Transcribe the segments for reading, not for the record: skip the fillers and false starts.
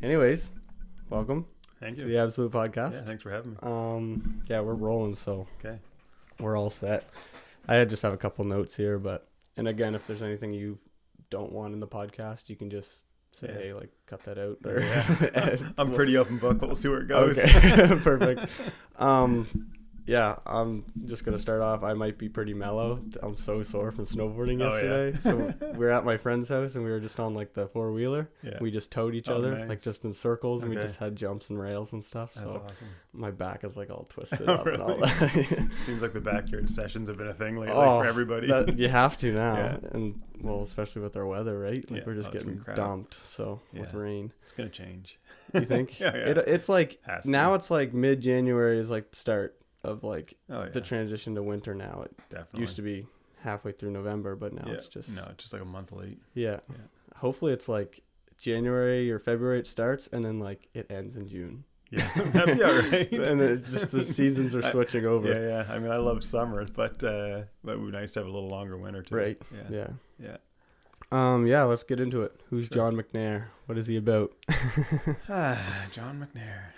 Anyways, welcome Thank to you. the Absolute Podcast. Yeah, thanks for having me. Yeah, we're rolling, so Okay. we're all set. I just have a couple notes here, and again, if there's anything you don't want in the podcast, you can just say, hey, like, cut that out. Or I'm pretty open book, but we'll see where it goes. Okay, perfect. Yeah, I'm just going to start off. I might be pretty mellow. I'm so sore from snowboarding yesterday. So we were at my friend's house, and we were just on, like, the four-wheeler. Yeah. We just towed each other, nice. like, just in circles, and we just had jumps and rails and stuff. That's so awesome. My back is, like, all twisted up and all that. Seems like the backyard sessions have been a thing lately for everybody. You have to now. And, well, especially with our weather, right? Like, we're just getting dumped, with rain. It's going to change. You think? Yeah. It's like, now it's, like, mid-January is, like, the start of like the transition to winter now. It definitely used to be halfway through November, but now it's just like a month late. Yeah. Hopefully it's like January or February it starts, and then like it ends in June. Yeah, that'd be all right. And then just the seasons are switching over. Yeah. I mean, I love summer, but it would be nice to have a little longer winter too. Right. Yeah. Let's get into it. Who's John McNair? What is he about? John McNair.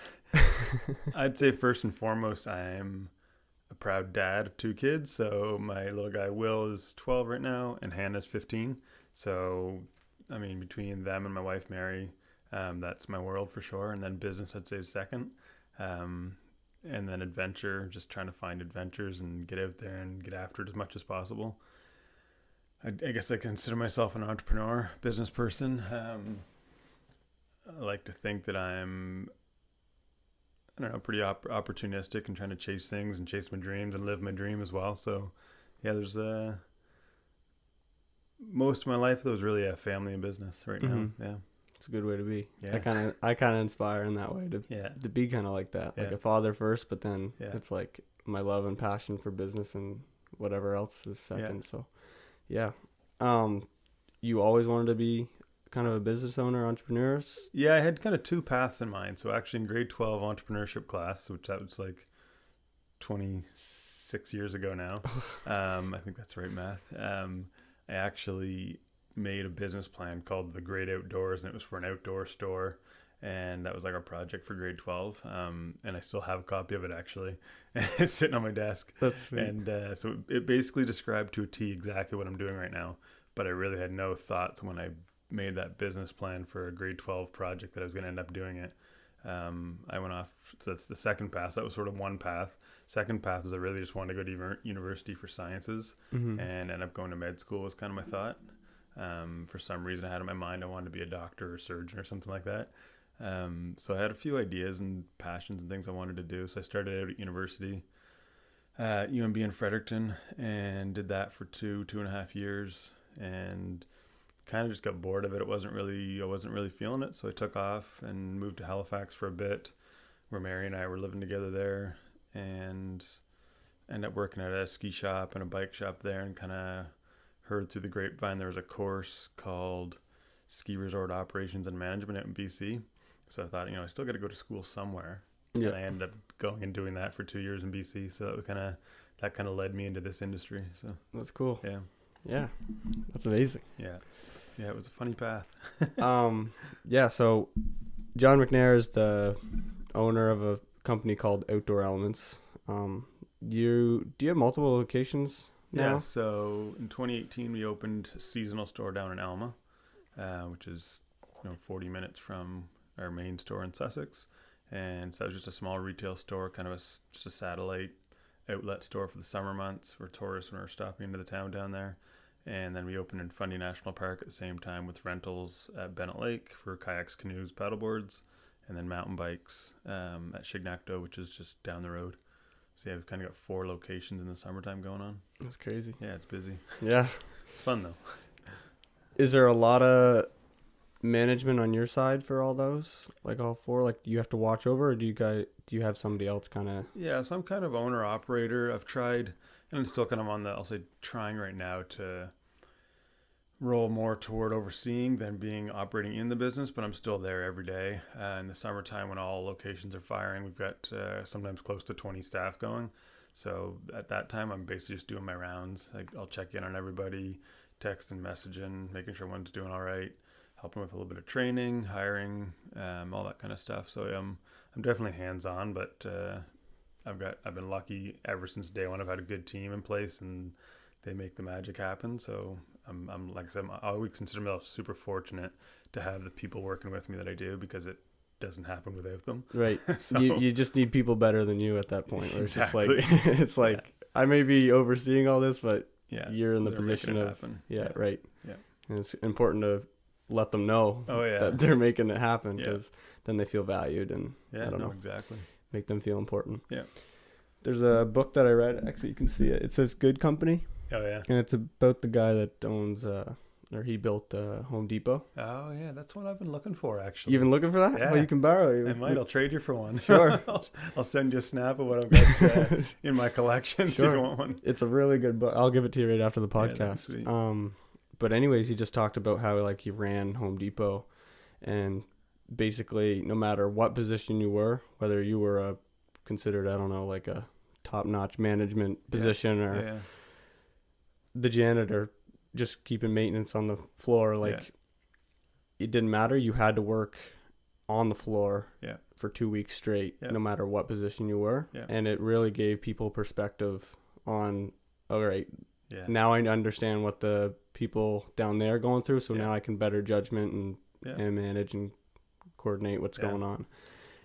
I'd say first and foremost, I'm a proud dad of two kids. So my little guy Will is 12 right now, and Hannah's 15. So, I mean, between them and my wife Mary, that's my world for sure. And then business, I'd say, is second. And then adventure, just trying to find adventures and get out there and get after it as much as possible. I guess I consider myself an entrepreneur, business person. I like to think that I'm, I don't know, pretty opportunistic and trying to chase things and chase my dreams and live my dream as well. So, yeah, there's most of my life though is really a family and business right now. Yeah, it's a good way to be. Yeah, I kind of inspire in that way to be kind of like that, like a father first, but then it's like my love and passion for business and whatever else is second. So, yeah, you always wanted to be kind of a business owner, entrepreneurs? Yeah, I had kind of two paths in mind. So actually in grade 12 entrepreneurship class, which that was like 26 years ago now. I think that's right math. I actually made a business plan called The Great Outdoors, and it was for an outdoor store. And that was like our project for grade 12. And I still have a copy of it actually. It's sitting on my desk. That's sweet. And so it basically described to a T exactly what I'm doing right now. But I really had no thoughts when I made that business plan for a grade 12 project that I was going to end up doing it. I went off, so that's the second path. That was sort of one path. Second path was I really just wanted to go to university for sciences and end up going to med school was kind of my thought. For some reason I had in my mind I wanted to be a doctor or surgeon or something like that. So I had a few ideas and passions and things I wanted to do. So I started out at university at UMB in Fredericton and did that for two and a half years, and kind of just got bored of it. I wasn't really feeling it. So I took off and moved to Halifax for a bit, where Mary and I were living together there, and ended up working at a ski shop and a bike shop there, and kind of heard through the grapevine there was a course called Ski Resort Operations and Management out in BC. So I thought, I still got to go to school somewhere. Yeah. And I ended up going and doing that for 2 years in BC. So that kind of led me into this industry. So that's cool. Yeah. Yeah. That's amazing. Yeah. Yeah, it was a funny path. So John McNair is the owner of a company called Outdoor Elements. Do you have multiple locations now? Yeah, so in 2018 we opened a seasonal store down in Alma, which is 40 minutes from our main store in Sussex. And so that was just a small retail store, kind of just a satellite outlet store for the summer months for tourists when we were stopping into the town down there. And then we opened in Fundy National Park at the same time with rentals at Bennett Lake for kayaks, canoes, paddleboards, and then mountain bikes at Chignacto, which is just down the road. So yeah, we've kind of got 4 locations in the summertime going on. That's crazy. Yeah, it's busy. Yeah. It's fun though. Is there a lot of management on your side for all those? Like all 4? Like do you have to watch over, or do you have somebody else kind of? Yeah, so I'm kind of owner operator. I've tried, and I'm still kind of on the, I'll say, trying right now to roll more toward overseeing than being operating in the business, but I'm still there every day. In the summertime when all locations are firing, we've got sometimes close to 20 staff going. So at that time, I'm basically just doing my rounds. I'll check in on everybody, text and messaging, making sure everyone's doing all right. helping with a little bit of training, hiring, all that kind of stuff. So I'm definitely hands-on, but I've been lucky ever since day one. I've had a good team in place, and they make the magic happen. So I'm like I said, I would consider myself super fortunate to have the people working with me that I do, because it doesn't happen without them. Right. So, you just need people better than you at that point. Where exactly. It's just like, it's like, I may be overseeing all this, but you're in the they're position of, happen. Right. Yeah. And it's important to let them know that they're making it happen, because then they feel valued, and I don't know, exactly. make them feel important. Yeah. There's a book that I read. Actually, you can see it. It says Good Company. Oh yeah. And it's about the guy that owns, or he built Home Depot. Oh yeah, that's what I've been looking for, actually. You've been looking for that? Yeah. Well, you can borrow it. I might. I'll trade you for one. Sure. I'll send you a snap of what I've got in my collection. Sure. If you want one. It's a really good book. I'll give it to you right after the podcast. Yeah, that's sweet. But anyways, he just talked about how like he ran Home Depot, and basically no matter what position you were, whether you were considered, I don't know, like a top-notch management position or the janitor just keeping maintenance on the floor, like it didn't matter. You had to work on the floor for 2 weeks straight, no matter what position you were. And it really gave people perspective on, all right, now I understand what the people down there are going through, so now I can better judgment and manage and coordinate what's going on.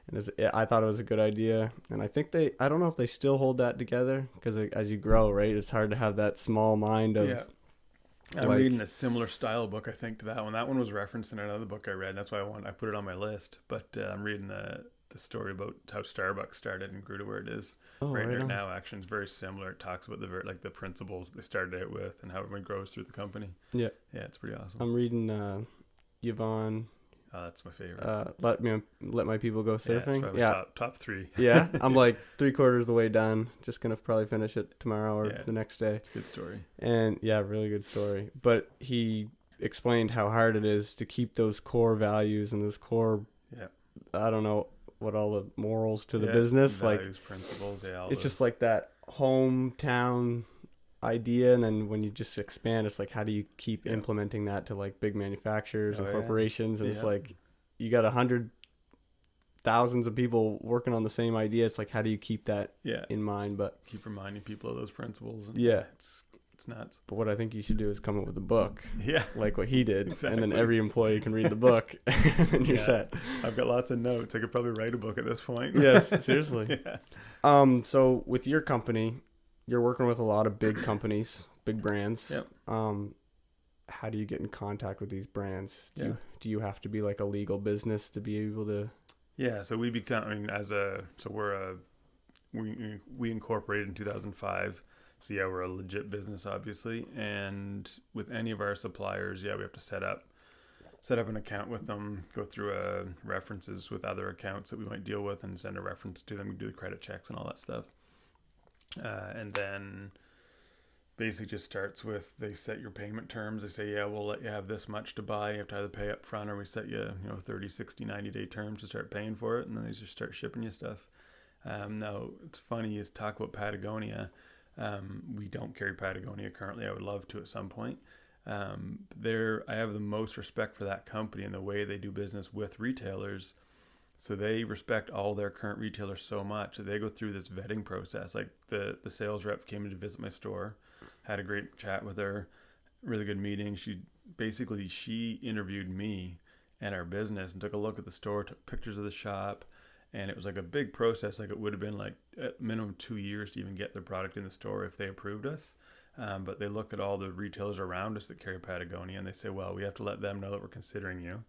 And I thought it was a good idea, and I think I don't know if they still hold that together, because as you grow, right, it's hard to have that small mind of I'm reading a similar style book, I think, to that one. That one was referenced in another book I read. That's why I put it on my list. But I'm reading the story about how Starbucks started and grew to where it is right now. Actually, it's very similar. It talks about the principles they started out with and how everyone grows through the company. Yeah, it's pretty awesome. I'm reading Yvonne. Oh, that's my favorite. Let my people go surfing. Top three. Yeah, I'm like 3/4 of the way done. Just gonna probably finish it tomorrow or the next day. It's a good story. And really good story. But he explained how hard it is to keep those core values and those core. I don't know what all the morals to the business, values, principles. It's just like that hometown idea, and then when you just expand, it's like, how do you keep implementing that to like big manufacturers and corporations? And it's like, you got 100,000s of people working on the same idea. It's like, how do you keep that in mind? But keep reminding people of those principles. And it's nuts. But what I think you should do is come up with a book, like what he did. Exactly. And then every employee can read the book, and then you're set. I've got lots of notes. I could probably write a book at this point. Yes, seriously. So with your company, you're working with a lot of big companies, big brands. How do you get in contact with these brands? Do you have to be like a legal business to be able to? So we become, we incorporated in 2005. So we're a legit business, obviously. And with any of our suppliers, we have to set up an account with them, go through references with other accounts that we might deal with, and send a reference to them. We do the credit checks and all that stuff. And then basically just starts with, they set your payment terms. They say, we'll let you have this much to buy. You have to either pay up front, or we set you 30, 60, 90-day terms to start paying for it. And then they just start shipping you stuff. Now, it's funny is talk about Patagonia. We don't carry Patagonia currently. I would love to at some point. I have the most respect for that company and the way they do business with retailers. So they respect all their current retailers so much that they go through this vetting process. Like the sales rep came in to visit my store, had a great chat with her, really good meeting. She interviewed me and our business and took a look at the store, took pictures of the shop. And it was like a big process. Like it would have been like at minimum 2 years to even get their product in the store if they approved us. But they look at all the retailers around us that carry Patagonia, and they say, well, we have to let them know that we're considering you.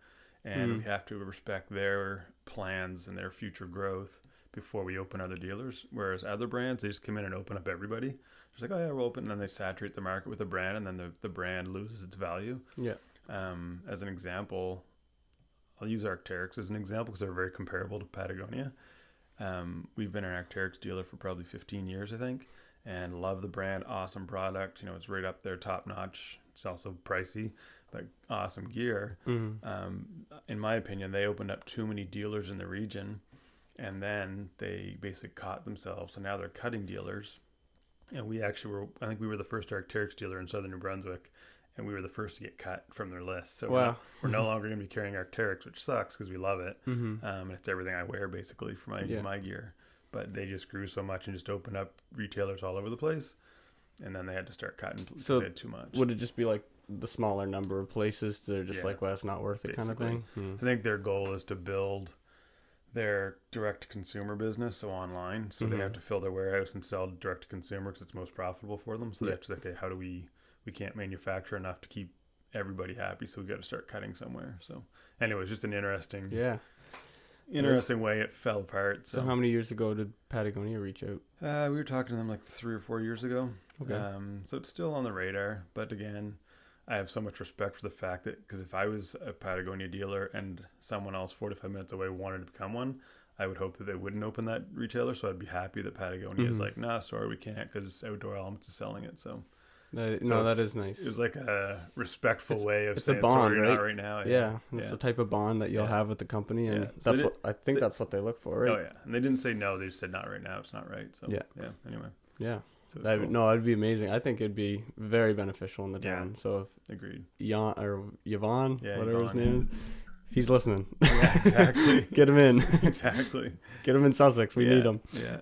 And we have to respect their plans and their future growth before we open other dealers. Whereas other brands, they just come in and open up everybody. It's like, we'll open. And then they saturate the market with a brand, and then the brand loses its value. As an example, I'll use Arc'teryx as an example because they're very comparable to Patagonia. We've been an Arc'teryx dealer for probably 15 years, I think, and love the brand. Awesome product. It's right up there, top notch. It's also pricey, but awesome gear. In my opinion, they opened up too many dealers in the region, and then they basically caught themselves. So now they're cutting dealers. And we actually I think we were the first Arc'teryx dealer in southern New Brunswick. and we were the first to get cut from their list. So wow. we're no longer going to be carrying Arc'teryx, which sucks because we love it. And it's everything I wear basically for my gear. But they just grew so much and just opened up retailers all over the place. And then they had to start cutting because they had too much. Would it just be like the smaller number of places? They're just like, well, it's not worth it basically. Kind of thing? I think their goal is to build their direct-to-consumer business, so online. So they have to fill their warehouse and sell direct-to-consumer because it's most profitable for them. So they have to say, okay, how do we can't manufacture enough to keep everybody happy, so we've got to start cutting somewhere. So anyway, it's just an interesting way it fell apart. So how many years ago did Patagonia reach out? We were talking to them like 3 or 4 years ago. Okay. So it's still on the radar, but again, I have so much respect for the fact that, because if I was a Patagonia dealer and someone else 45 minutes away wanted to become one, I would hope that they wouldn't open that retailer. So I'd be happy that Patagonia is like, nah, sorry, we can't, because Outdoor Elements is selling it. So that is nice. It was like a respectful way of saying, a bond, sorry, right now. Yeah. It's the type of bond that you'll have with the company, and that's what I think that's what they look for, right? Oh yeah, and they didn't say no; they just said not right now. It's not right. So anyway. Yeah. So cool. No, it'd be amazing. I think it'd be very beneficial in the town. Yeah. So if agreed. Yvonne, whatever his name is. He's listening. Yeah, exactly. Get him in. Exactly. Get him in Sussex. We need him. Yeah.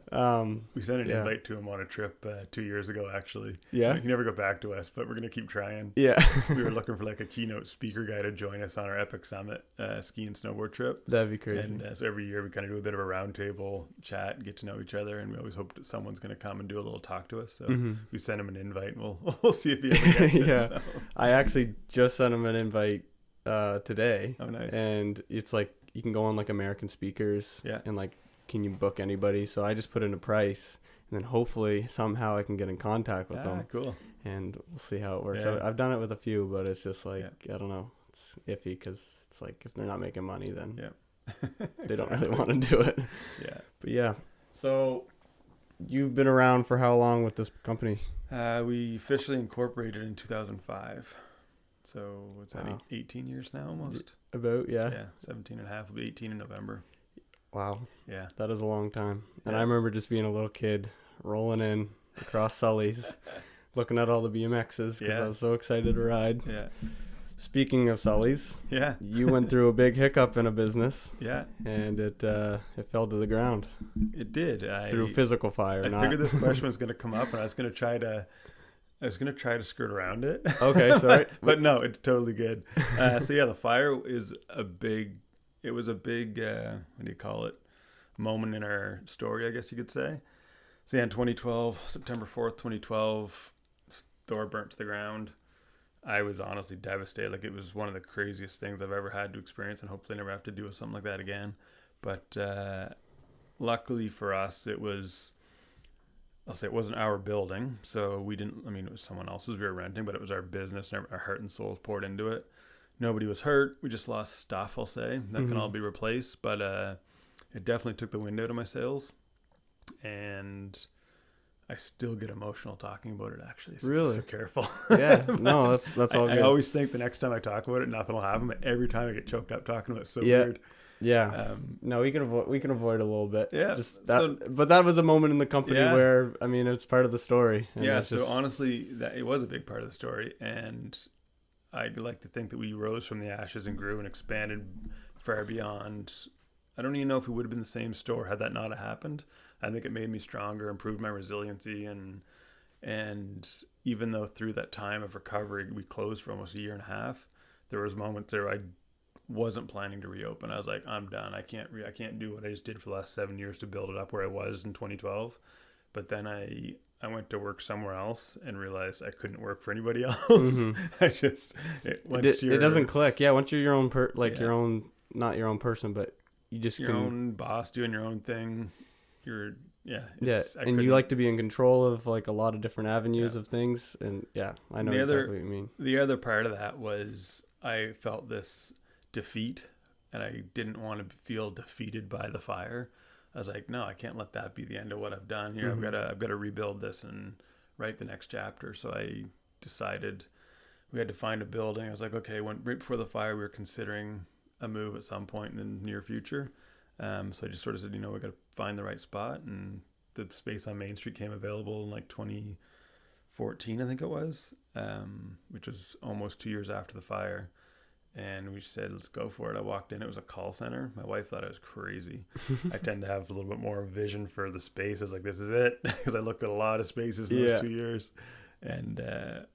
We sent an invite to him on a trip 2 years ago, actually. Yeah. He never got back to us, but we're going to keep trying. Yeah. We were looking for like a keynote speaker guy to join us on our Epic Summit ski and snowboard trip. That'd be crazy. And so every year we kind of do a bit of a roundtable chat and get to know each other. And we always hope that someone's going to come and do a little talk to us. So we send him an invite and we'll see if he ever gets it. Yeah. So. I actually just sent him an invite today. Oh, nice. And it's like you can go on like American Speakers and like, can you book anybody? So I just put in a price, and then hopefully somehow I can get in contact with them. Cool. And we'll see how it works. I've done it with a few, but it's just like I don't know, it's iffy because it's like if they're not making money, then they don't really want to do it. But so you've been around for how long with this company? We officially incorporated in 2005. So what's that, 18 years now almost? About, yeah. 17 and a half. Will be 18 in November. Wow. Yeah. That is a long time. And I remember just being a little kid rolling in across Sully's, looking at all the BMXs because I was so excited to ride. Yeah. Speaking of Sully's, you went through a big hiccup in a business. Yeah. And it fell to the ground. It did. Through physical fire. I figured this question was going to come up, and I was going to try to skirt around it. Okay, sorry. but no, it's totally good. So the fire is it was a big, what do you call it? Moment in our story, I guess you could say. So in 2012, September 4th, 2012, store burnt to the ground. I was honestly devastated. Like, it was one of the craziest things I've ever had to experience, and hopefully never have to do something like that again. But luckily for us, it wasn't our building, so it was someone else's we were renting, but it was our business, and our heart and soul was poured into it. Nobody was hurt. We just lost stuff, I'll say. That can all be replaced, but it definitely took the wind out of my sails, and I still get emotional talking about it, actually. So really? So careful. Yeah, no, that's all good. I always think the next time I talk about it, nothing will happen, but every time I get choked up talking about it, it's so weird. Yeah. No, we can avoid a little bit. Yeah. Just that, but that was a moment in the company where, I mean, it's part of the story. And so honestly, that it was a big part of the story, and I'd like to think that we rose from the ashes and grew and expanded far beyond. I don't even know if we would have been the same store had that not happened. I think it made me stronger, improved my resiliency, and even though through that time of recovery we closed for almost a year and a half, there was moments there I wasn't planning to reopen. I was like, I'm done. I can't do what I just did for the last 7 years to build it up where I was in 2012. But then I went to work somewhere else and realized I couldn't work for anybody else. It doesn't click. Yeah, once you're your own your own, not your own person, but you just your own boss doing your own thing. And you like to be in control of like a lot of different avenues of things, and I know exactly what you mean. The other part of that was I felt this defeat, and I didn't want to feel defeated by the fire. I was like, no, I can't let that be the end of what I've done here. I've got to rebuild this and write the next chapter. So I decided we had to find a building. I was like, okay, right before the fire, we were considering a move at some point in the near future. So I just sort of said, we got to find the right spot, and the space on Main Street came available in like 14, I think it was, which was almost 2 years after the fire. And we said, let's go for it. I walked in. It was a call center. My wife thought I was crazy. I tend to have a little bit more vision for the spaces. Like, this is it. Because I looked at a lot of spaces in those 2 years. And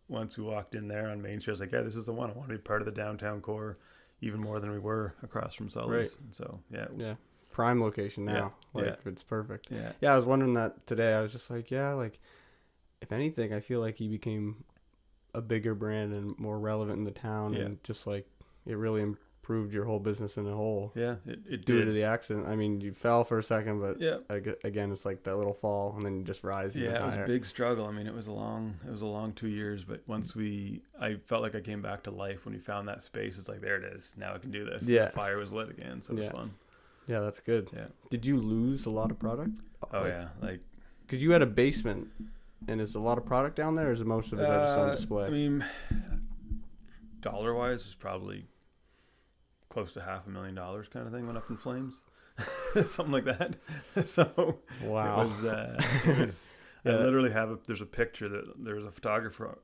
once we walked in there on Main Street, I was like, yeah, this is the one. I want to be part of the downtown core even more than we were across from Sully's. Right. And so, yeah. Yeah. Prime location now. Yeah. Like, it's perfect. Yeah. Yeah, I was wondering that today. I was just like, yeah, like, if anything, I feel like he became a bigger brand and more relevant in the town. Yeah. And just like, it really improved your whole business in a whole. Yeah, it due did. to the accident. I mean, you fell for a second, but yeah, again, it's like that little fall, and then you just rise. Yeah, it was a big struggle. I mean, it was a long 2 years, but once I felt like I came back to life when we found that space. It's like, there it is. Now I can do this. Yeah, the fire was lit again, so it was fun. Yeah, that's good. Yeah. Did you lose a lot of product? Oh yeah, like because you had a basement, and is a lot of product down there, or is most of it just on display? I mean, dollar-wise, it's probably close to $500,000 kind of thing went up in flames. Something like that. So wow. It was I literally have there's a picture that there's a photographer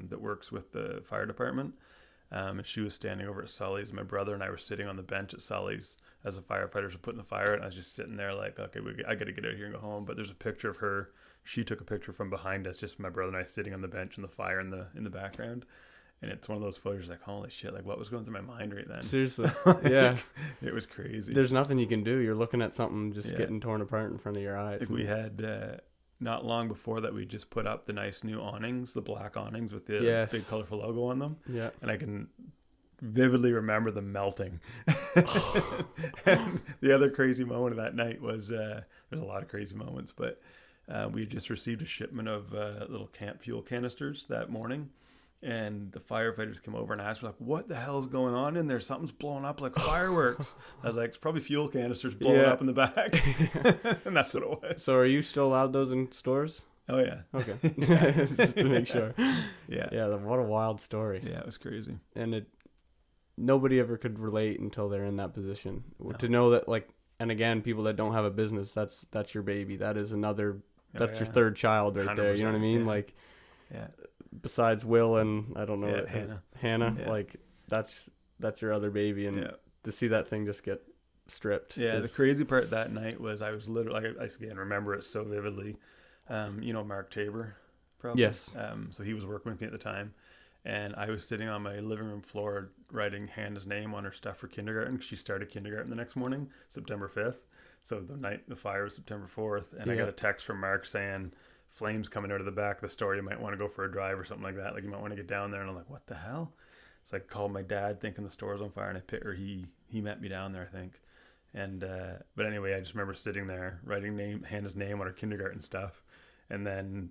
that works with the fire department, and she was standing over at Sully's. My brother and I were sitting on the bench at Sully's as the firefighters were putting the fire out, and I was just sitting there like, okay, I got to get out of here and go home. But there's a picture of her. She took a picture from behind us, just my brother and I sitting on the bench and the fire in the background. And it's one of those photos like, holy shit, like what was going through my mind right then? Seriously. Like, yeah. It was crazy. There's nothing you can do. You're looking at something just getting torn apart in front of your eyes. Like we had, not long before that, we just put up the nice new awnings, the black awnings with the big colorful logo on them. Yeah. And I can vividly remember them melting. And the other crazy moment of that night was, there's a lot of crazy moments, but we had just received a shipment of little camp fuel canisters that morning. And the firefighters came over and asked me, like, what the hell is going on in there? Something's blowing up like fireworks. I was like, it's probably fuel canisters blowing up in the back. And that's what it was. So are you still allowed those in stores? Oh, yeah. Okay. Just to make sure. Yeah. Yeah, what a wild story. Yeah, it was crazy. And nobody ever could relate until they're in that position. No. To know that, like, and again, people that don't have a business, that's your baby. That is your third child right there. You know what I mean? Like, yeah. Besides Will and I don't know Hannah, like that's your other baby, and to see that thing just get stripped. Yeah, the crazy part that night was I was literally I again remember it so vividly. You know Mark Tabor, probably. Yes. So he was working with me at the time, and I was sitting on my living room floor writing Hannah's name on her stuff for kindergarten. She started kindergarten the next morning, September 5th. So the fire was September 4th, and I got a text from Mark saying, flames coming out of the back of the store, you might want to go for a drive or something like that, like you might want to get down there. And I'm like, what the hell? So I called my dad thinking the store was on fire, and he met me down there, I think. And but anyway, I just remember sitting there writing Hannah's name on her kindergarten stuff, and then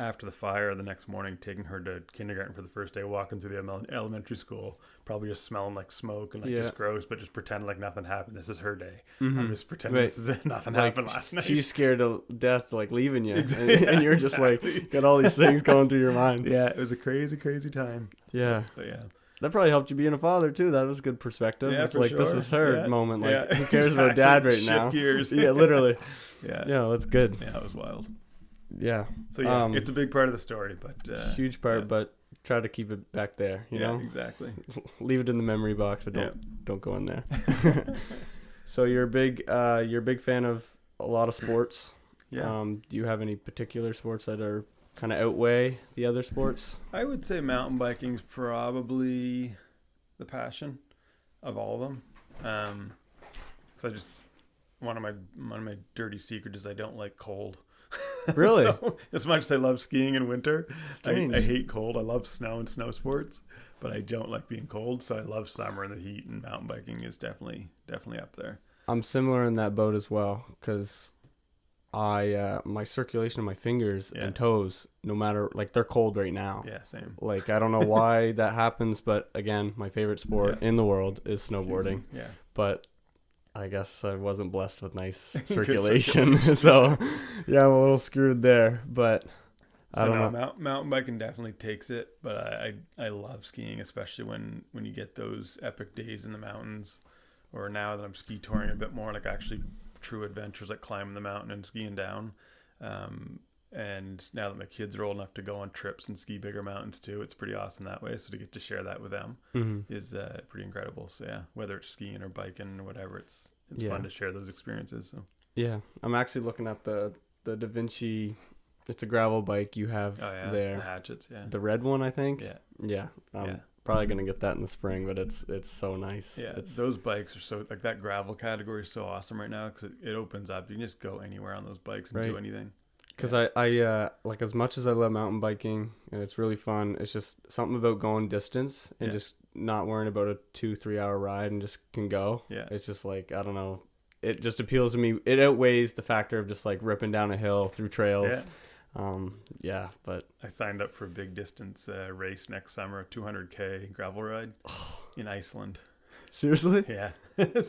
after the fire the next morning taking her to kindergarten for the first day, walking through the elementary school, probably just smelling like smoke and like just gross, but just pretending like nothing happened. This is her day. I'm just pretending this is it. Nothing happened last night. She's scared to death, like leaving you. Exactly. And you're just like, got all these things going through your mind. Yeah, it was a crazy, crazy time. Yeah. But yeah. That probably helped you being a father too. That was good perspective. Yeah, it's like, sure. This is her moment. Like, who cares exactly. about dad right Shift now? Gears. Yeah, literally. Yeah, that's good. Yeah, it was wild. Yeah. So yeah, it's a big part of the story, but huge part. But try to keep it back there. You know, exactly. Leave it in the memory box, but don't go in there. So you're a big fan of a lot of sports. Yeah. Do you have any particular sports that are kind of outweigh the other sports? I would say mountain biking's probably the passion of all of them. So one of my dirty secrets is I don't like cold. Really? So, as much as I love skiing in winter, I hate cold. I love snow and snow sports, but I don't like being cold. So I love summer and the heat, and mountain biking is definitely up there. I'm similar in that boat as well, because my circulation in my fingers and toes, no matter, like, they're cold right now. Yeah, same. Like, I don't know why that happens, but again, my favorite sport in the world is snowboarding. Yeah. But I guess I wasn't blessed with nice circulation. So yeah, I'm a little screwed there, but I don't know. Mountain biking definitely takes it, but I love skiing, especially when you get those epic days in the mountains, or now that I'm ski touring a bit more, like actually true adventures like climbing the mountain and skiing down. And now that my kids are old enough to go on trips and ski bigger mountains too, it's pretty awesome that way. So to get to share that with them is pretty incredible. So yeah, whether it's skiing or biking or whatever, it's fun to share those experiences. So yeah, I'm actually looking at the Da Vinci. It's a gravel bike you have there. The hatchets, the red one, I think. Yeah. Probably gonna get that in the spring, but it's so nice. Yeah, those bikes are so, like, that gravel category is so awesome right now because it opens up. You can just go anywhere on those bikes and do anything. Because I like, as much as I love mountain biking and it's really fun, it's just something about going distance and just not worrying about a 2-3 hour ride and just can go. Yeah, it's just like, I don't know, it just appeals to me. It outweighs the factor of just like ripping down a hill through trails. But I signed up for a big distance race next summer, a 200K gravel ride in Iceland. Seriously? Yeah.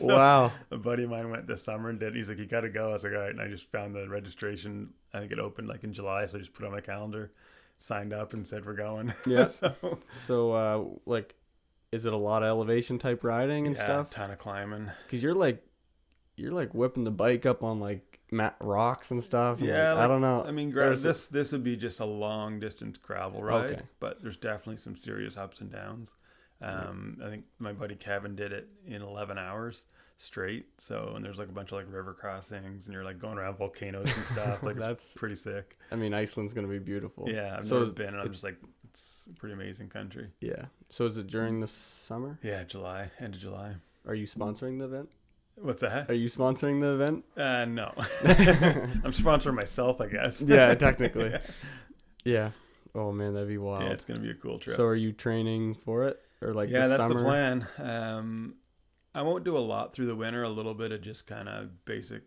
Wow. A buddy of mine went this summer and did. He's like, you got to go. I was like, all right. And I just found the registration. I think it opened like in July. So I just put it on my calendar, signed up and said, we're going. Yeah. So like, is it a lot of elevation type riding and stuff? Yeah, ton of climbing. Because you're like whipping the bike up on like rocks and stuff. Yeah. I don't know. I mean, this would be just a long distance gravel ride, but there's definitely some serious ups and downs. I think my buddy Kevin did it in 11 hours straight. So, and there's like a bunch of like river crossings and you're like going around volcanoes and stuff. Like, that's pretty sick. I mean, Iceland's going to be beautiful. Yeah. I've never been, and I'm just like, it's a pretty amazing country. Yeah. So is it during the summer? Yeah. End of July. Are you sponsoring the event? What's that? Are you sponsoring the event? No. I'm sponsoring myself, I guess. Yeah, technically. Yeah. Oh man, that'd be wild. Yeah, it's going to be a cool trip. So are you training for it? Or like that's summer? The plan. I won't do a lot through the winter, a little bit of just kind of basic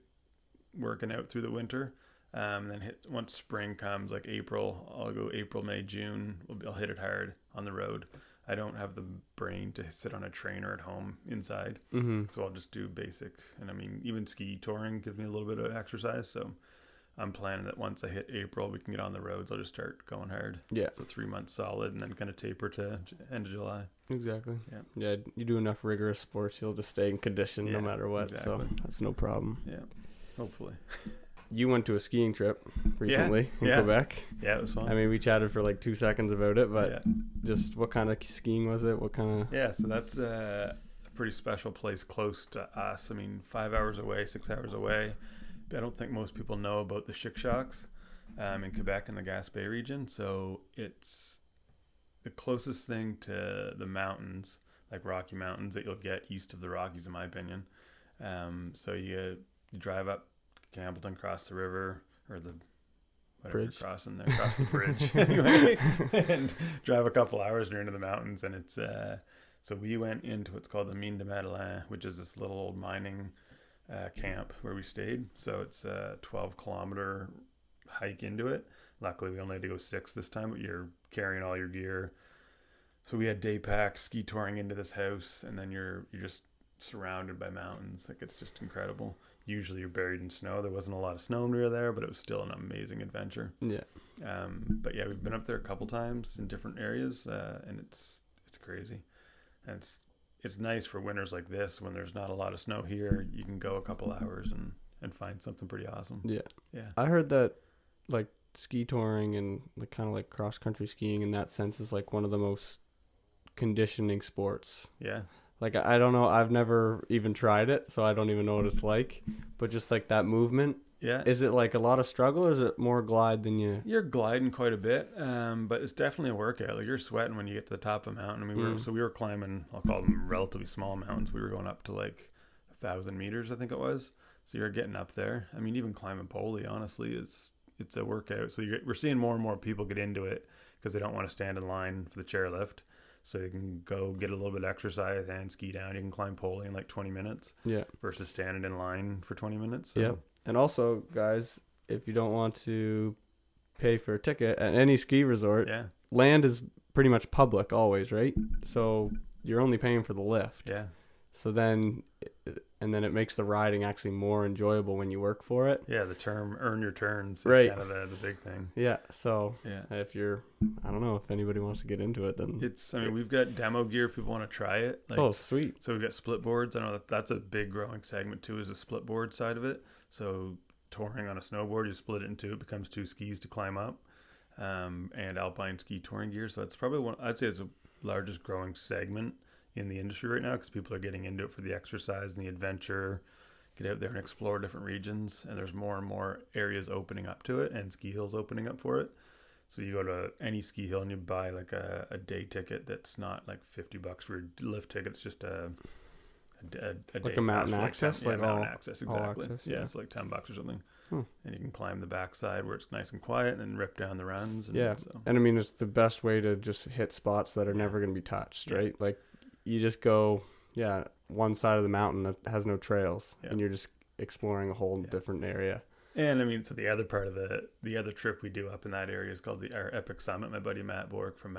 working out through the winter. Then once spring comes, like April, I'll go April, May, June. I'll hit it hard on the road. I don't have the brain to sit on a trainer at home inside. So I'll just do basic. And I mean, even ski touring gives me a little bit of exercise. So I'm planning that once I hit April, we can get on the roads. I'll just start going hard. Yeah. So 3 months solid and then kind of taper to end of July. Exactly. Yeah. You do enough rigorous sports, you'll just stay in condition no matter what. Exactly. So that's no problem. Yeah. Hopefully. You went to a skiing trip recently in Quebec. Yeah, it was fun. I mean, we chatted for like 2 seconds about it, but just what kind of skiing was it? What kind of... Yeah, so that's a pretty special place close to us. I mean, 5 hours away, 6 hours away. I don't think most people know about the Chic-Chocs in Quebec in the Gaspé region. So it's the closest thing to the mountains, like Rocky Mountains, that you'll get east of the Rockies, in my opinion. So you drive up Campbellton, cross the river or the bridge, cross the bridge, anyway, and drive a couple hours near into the mountains. And it's so we went into what's called the Mine de Madeleine, which is this little old mining camp where we stayed. So it's a 12-kilometer hike into it. Luckily we only had to go 6 this time, but you're carrying all your gear. So we had day packs, ski touring into this house, and then you're just surrounded by mountains. Like, it's just incredible. Usually you're buried in snow. There wasn't a lot of snow when we were there, but it was still an amazing adventure. But yeah, we've been up there a couple times in different areas, and it's crazy. And it's nice for winters like this when there's not a lot of snow here. You can go a couple hours and find something pretty awesome. Yeah. I heard that like ski touring and like kind of like cross country skiing in that sense is like one of the most conditioning sports. Yeah. Like, I don't know, I've never even tried it, so I don't even know what it's like. But just like that movement. Yeah. Is it like a lot of struggle, or is it more glide than you? You're gliding quite a bit, but it's definitely a workout. Like, you're sweating when you get to the top of a mountain. I mean, we were climbing, I'll call them relatively small mountains. We were going up to like 1,000 meters, I think it was. So you're getting up there. I mean, even climbing Poli, honestly, it's a workout. So we're seeing more and more people get into it because they don't want to stand in line for the chairlift. So you can go get a little bit of exercise and ski down. You can climb Poli in like 20 minutes. Yeah. Versus standing in line for 20 minutes. So. Yeah. And also, guys, if you don't want to pay for a ticket at any ski resort, land is pretty much public always, right? So you're only paying for the lift. Yeah. So then, and then it makes the riding actually more enjoyable when you work for it. Yeah, the term "earn your turns" is kind of the big thing. Yeah. So if you're, I don't know if anybody wants to get into it, then I mean, we've got demo gear if people want to try it. Like, oh, sweet. So we've got split boards. I know that's a big growing segment too, is the split board side of it. So touring on a snowboard. You split it in two, it becomes 2 skis to climb up, and alpine ski touring gear. So it's probably I'd say it's the largest growing segment in the industry right now, because people are getting into it for the exercise and the adventure, get out there and explore different regions. And there's more and more areas opening up to it, and ski hills opening up for it. So you go to any ski hill and you buy like a day ticket that's not like $50 for your lift ticket. It's just a like a mountain access, like mountain access, exactly. Access, yeah, it's like $10 or something. And you can climb the backside where it's nice and quiet, and then rip down the runs. And and I mean, it's the best way to just hit spots that are never going to be touched, right? Like you just go, one side of the mountain that has no trails, and you're just exploring a whole different area. And I mean, so the other part of the other trip we do up in that area is called our Epic Summit. My buddy Matt Bork from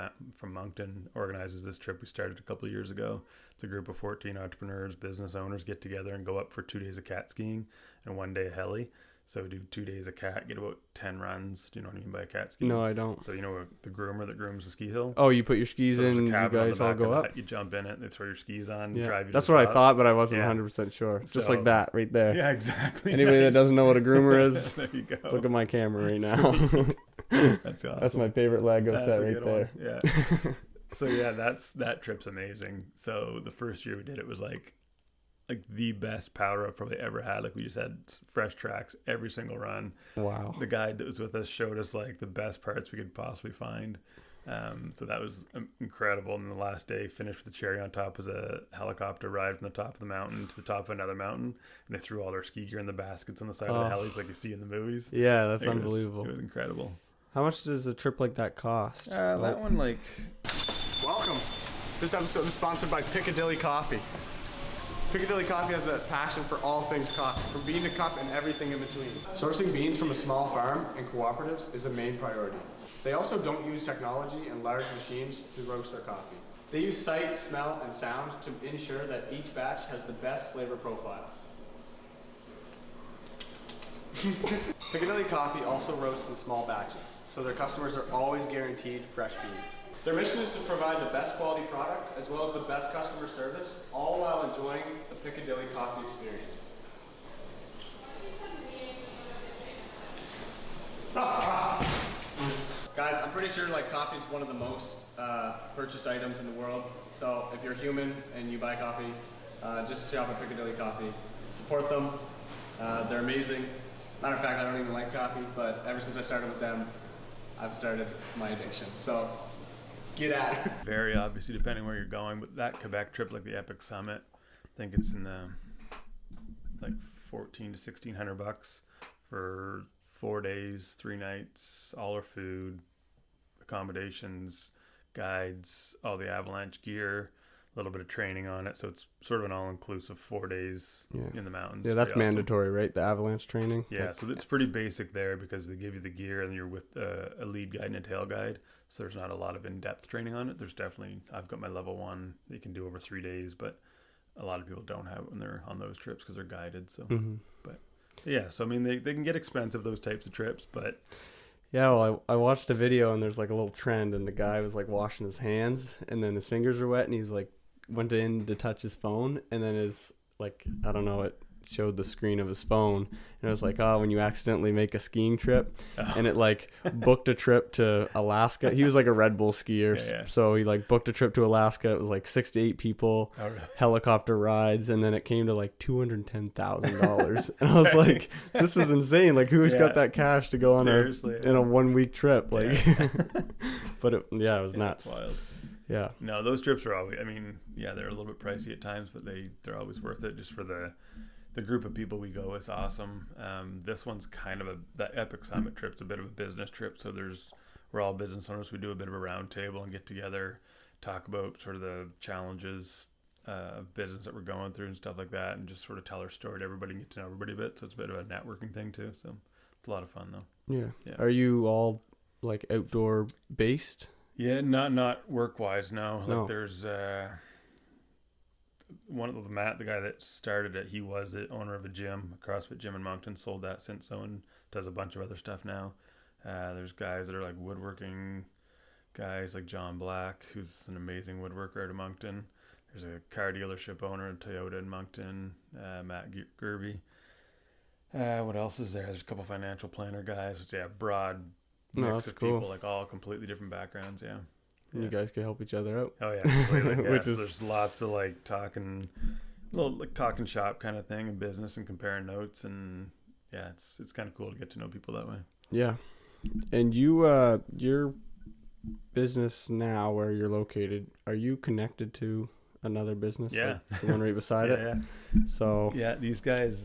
Moncton organizes this trip. We started a couple of years ago. It's a group of 14 entrepreneurs, business owners get together and go up for 2 days of cat skiing and 1 day of heli. So we do 2 days of cat, get about 10 runs. Do you know what I mean by cat skiing? No, I don't. So you know the groomer that grooms the ski hill? Oh, you put your skis in and you guys all go up? You jump in it, they throw your skis on, drive you That's to the what top. I thought, but I wasn't 100% sure. Just like that right there. Yeah, exactly. Anybody that doesn't know what a groomer is, there you go. Look at my camera right now. That's awesome. That's my favorite Lego set right there. Yeah. So that trip's amazing. So the first year we did it was like the best power I've probably ever had. Like we just had fresh tracks every single run. Wow. The guide that was with us showed us like the best parts we could possibly find. So that was incredible. And the last day finished with the cherry on top was a helicopter ride from the top of the mountain to the top of another mountain. And they threw all their ski gear in the baskets on the side of the helis like you see in the movies. Yeah, that's unbelievable. It was incredible. How much does a trip like that cost? That one Welcome. This episode is sponsored by Piccadilly Coffee. Piccadilly Coffee has a passion for all things coffee, from bean to cup and everything in between. Sourcing beans from a small farm and cooperatives is a main priority. They also don't use technology and large machines to roast their coffee. They use sight, smell, and sound to ensure that each batch has the best flavor profile. Piccadilly Coffee also roasts in small batches, so their customers are always guaranteed fresh beans. Their mission is to provide the best quality product as well as the best customer service, all while enjoying the Piccadilly Coffee experience. Guys, I'm pretty sure coffee is one of the most purchased items in the world. So if you're human and you buy coffee, just shop at Piccadilly Coffee. Support them. They're amazing. Matter of fact, I don't even like coffee, but ever since I started with them, I've started my addiction. So get at it. Very obviously, depending where you're going, but that Quebec trip, like the Epic Summit, I think it's in the $1,400 to $1,600 for 4 days, 3 nights, all our food, accommodations, guides, all the avalanche gear, a little bit of training on it. So it's sort of an all-inclusive 4 days in the mountains. Yeah, that's mandatory, right? The avalanche training? Yeah, so it's pretty basic there because they give you the gear and you're with a lead guide and a tail guide. So there's not a lot of in-depth training on it. There's definitely, I've got my level 1 that you can do over 3 days, but a lot of people don't have it when they're on those trips because they're guided. So, but yeah, so I mean, they can get expensive, those types of trips, but yeah, well, I watched a video and there's a little trend and the guy was washing his hands and then his fingers were wet and he was went in to touch his phone and then his I don't know, it showed the screen of his phone and it was when you accidentally make a skiing trip and it booked a trip to Alaska. He was a Red Bull skier, so he booked a trip to Alaska. It was 6 to 8 people, helicopter rides, and then it came to $210,000 and I was like, this is insane. Who's got that cash to go on in a 1 week trip? But it was nuts. That's wild. Yeah. No, those trips are always, they're a little bit pricey at times, but they're always worth it just for the group of people we go with. Awesome. This one's kind of that Epic Summit trip's a bit of a business trip. So we're all business owners. We do a bit of a round table and get together, talk about sort of the challenges of business that we're going through and stuff like that, and just sort of tell our story to everybody and get to know everybody a bit. So it's a bit of a networking thing too. So it's a lot of fun though. Yeah. Are you all outdoor based? Yeah, not work wise. No. There's one of Matt, the guy that started it, he was the owner of a gym, a CrossFit gym in Moncton, sold that since so, and does a bunch of other stuff now. There's guys that are woodworking guys like John Black, who's an amazing woodworker out of Moncton. There's a car dealership owner in Toyota in Moncton, Matt Gerby. What else is there? There's a couple financial planner guys. It's broad mix of people, like all completely different backgrounds. Yeah. You guys can help each other out. Oh yeah, completely. Yeah. So there's lots of like talking shop kind of thing in business and comparing notes, and yeah, it's kind of cool to get to know people that way. Yeah. And you, your business now, where you're located, are you connected to another business? Yeah. Like the one right beside it? Yeah. So. Yeah, these guys.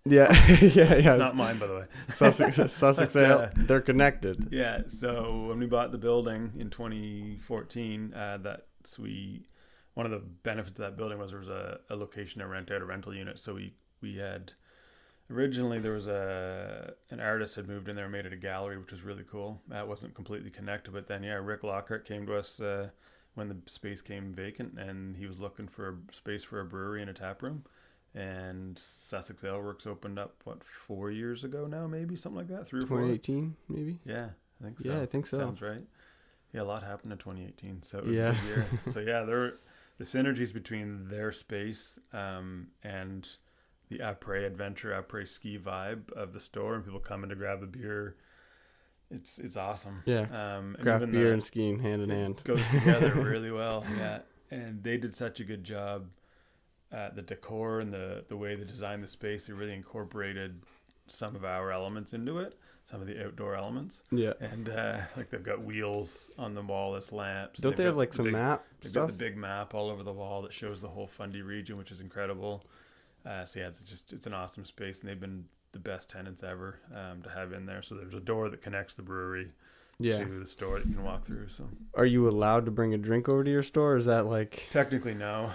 Yeah. It's not mine, by the way. Sussex Ale, they're connected. Yeah. So when we bought the building in 2014, one of the benefits of that building was there was a location to rent out a rental unit. So we had. Originally, there was an artist had moved in there and made it a gallery, which was really cool. That wasn't completely connected, but then, Rick Lockhart came to us when the space came vacant, and he was looking for a space for a brewery and a tap room. And Sussex Ale Works opened up, 4 years ago now, maybe? Something like that? 3 or 4? 2018, maybe? Yeah, I think so. Yeah, I think so. Sounds right. Yeah, a lot happened in 2018, so it was a good year. So, the synergies between their space and the après ski vibe of the store, and people coming to grab a beer, it's awesome. Yeah. Craft beer and skiing hand in hand goes together really well. Yeah, and they did such a good job. The decor and the way they designed the space, they really incorporated some of our elements into it, some of the outdoor elements. Yeah. And like they've got wheels on the wall as lamps. Don't they have like some map stuff? They've got the big map all over the wall that shows the whole Fundy region, which is incredible. So yeah, it's an awesome space, and they've been the best tenants ever to have in there. So there's a door that connects the brewery to the store that you can walk through. So are you allowed to bring a drink over to your store? Or is that like technically no?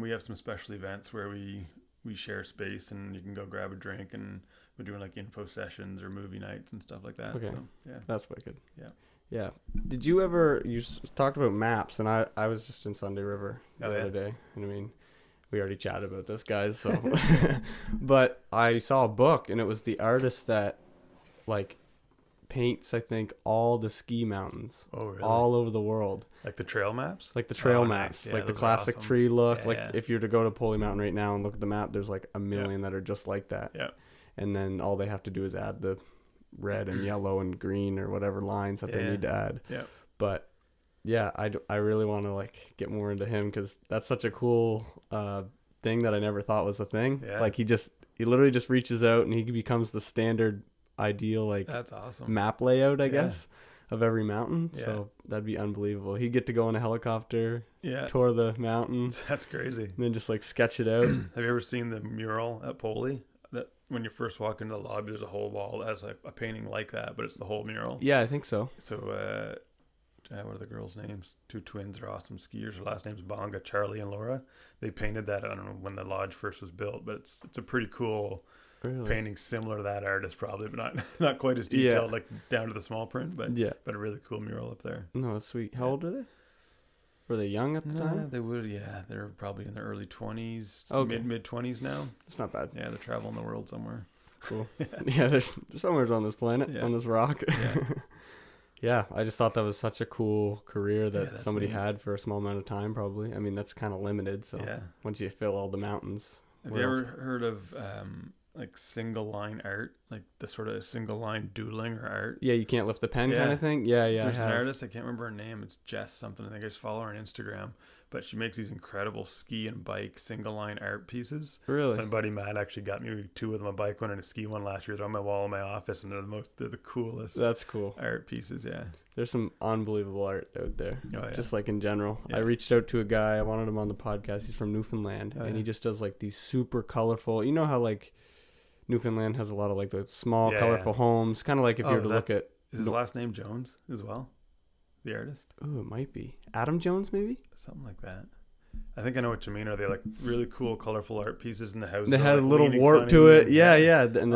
We have some special events where we share space, and you can go grab a drink, and we're doing like info sessions or movie nights and stuff like that. Okay, so, yeah, that's wicked. Yeah. Did you ever? You talked about maps, and I was just in Sunday River the other day, and I mean, we already chatted about this, guys. So, but I saw a book, and it was the artist that like paints, I think, all the ski mountains all over the world, like the trail maps, like the trail maps, nice. like the classic tree look. If you were to go to Poley Mountain right now and look at the map, there's like a million that are just like that. Yeah. And then all they have to do is add the red and yellow and green or whatever lines that they need to add. Yeah. But yeah, I really want to like get more into him, because that's such a cool thing that I never thought was a thing. Yeah. Like he literally just reaches out and he becomes the standard ideal like that's awesome map layout, I guess, of every mountain. So that'd be unbelievable. He'd get to go in a helicopter, tour the mountains. That's crazy. And then just like sketch it out. Have you ever seen the mural at Poley? That when you first walk into the lobby, there's a whole wall that has like a painting like that, but it's the whole mural. Yeah, I think so. So what are the girls' names? 2 twins are awesome skiers. Their last name's Bonga, Charlie and Laura. They painted that, I don't know when the lodge first was built, but it's a pretty cool painting, similar to that artist probably, but not quite as detailed, like down to the small print, but a really cool mural up there. No, that's sweet. How old are they? Were they young at the time? They would, they're probably in their early 20s, mid 20s now. It's not bad. Yeah, they're traveling the world somewhere. Cool. Yeah, there's somewhere on this planet, on this rock. Yeah, I just thought that was such a cool career that somebody had for a small amount of time, probably. I mean, that's kind of limited, so once you fill all the mountains. Have you ever heard of like single line art, like the sort of single line doodling or art? Yeah, you can't lift the pen kind of thing? Yeah. There's an artist, I can't remember her name, it's Jess something, I think I just follow her on Instagram, but she makes these incredible ski and bike single line art pieces. Really? So my buddy Matt actually got me 2 of them, a bike one and a ski one last year. They're on my wall in my office, and they're the coolest. That's cool. Art pieces, yeah. There's some unbelievable art out there, just like in general. Yeah. I reached out to a guy, I wanted him on the podcast, he's from Newfoundland, and he just does like these super colorful, you know how like Newfoundland has a lot of like the small colorful homes, kind of like if you were to look at... Is his last name Jones as well? The artist? Oh, it might be. Adam Jones, maybe? Something like that. I think I know what you mean. Are they like really cool, colorful art pieces in the house? They had like a little warp to it. Yeah. And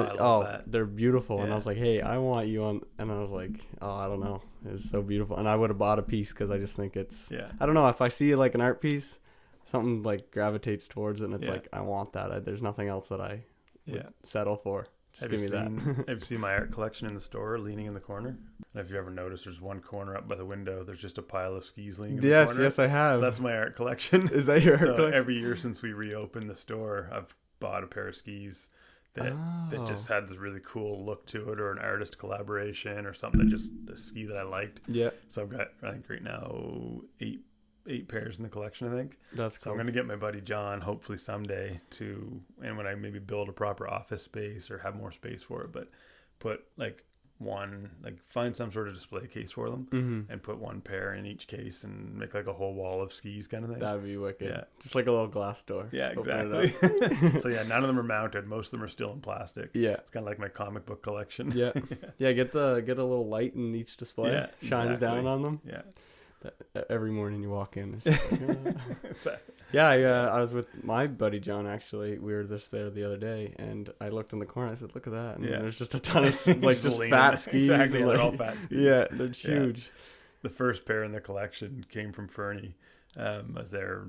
they're beautiful. Yeah. And I was like, hey, I want you on. And I was like, oh, I don't know. It's so beautiful. And I would have bought a piece because I just think it's, I don't know. If I see like an art piece, something like gravitates towards it. And it's like, I want that. There's nothing else that I would settle for. Just give me that. Have you seen my art collection in the store, leaning in the corner? And if you ever noticed, there's one corner up by the window. There's just a pile of skis leaning in the corner. Yes, I have. So that's my art collection. Is that your art collection? Every year since we reopened the store, I've bought a pair of skis that just had this really cool look to it, or an artist collaboration or something, that just a ski that I liked. Yeah. So I've got, I think right now, eight pairs in the collection, I think. That's cool. So I'm going to get my buddy John, hopefully someday, and when I maybe build a proper office space or have more space for it, but put find some sort of display case for them, and put one pair in each case and make like a whole wall of skis kind of thing. That'd be wicked. Yeah. Just like a little glass door. Yeah, exactly. So yeah, none of them are mounted. Most of them are still in plastic. Yeah. It's kind of like my comic book collection. Yeah. Yeah, get a little light in each display. Yeah, shines down on them. Yeah. Every morning you walk in. It's just like, Exactly. yeah, I was with my buddy John, actually. We were just there the other day, and I looked in the corner. I said, "Look at that!" And there's just a ton of just fat skis. Exactly, and they're all fat skis. Yeah, they're huge. Yeah. The first pair in the collection came from Fernie. I was there,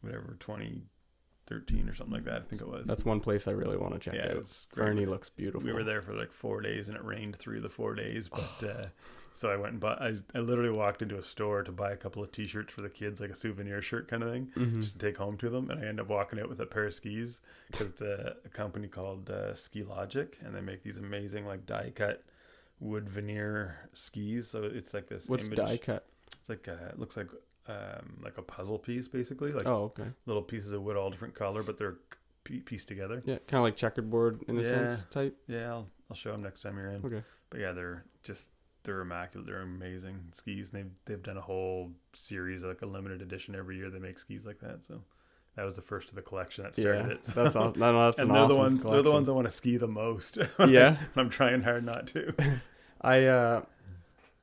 2013 or something like that. I think it was. That's one place I really want to check out. Fernie looks beautiful. We were there for like 4 days, and it rained 3 of the 4 days, but. So I went and bought, I literally walked into a store to buy a couple of t-shirts for the kids, like a souvenir shirt kind of thing, just to take home to them. And I ended up walking out with a pair of skis, because it's a company called Ski Logic, and they make these amazing like die cut wood veneer skis. So it's like this. What's die cut? It's like it looks like a puzzle piece, basically. Like little pieces of wood, all different color, but they're pieced together. Yeah, kind of like checkerboard in a sense type. Yeah, I'll show them next time you're in. Okay. But yeah, they're immaculate. They're amazing skis. And they've done a whole series, like a limited edition every year. They make skis like that. So that was the first of the collection that started it. So. That's awesome. That's and an awesome collection. They're the ones I want to ski the most. Yeah. I'm trying hard not to.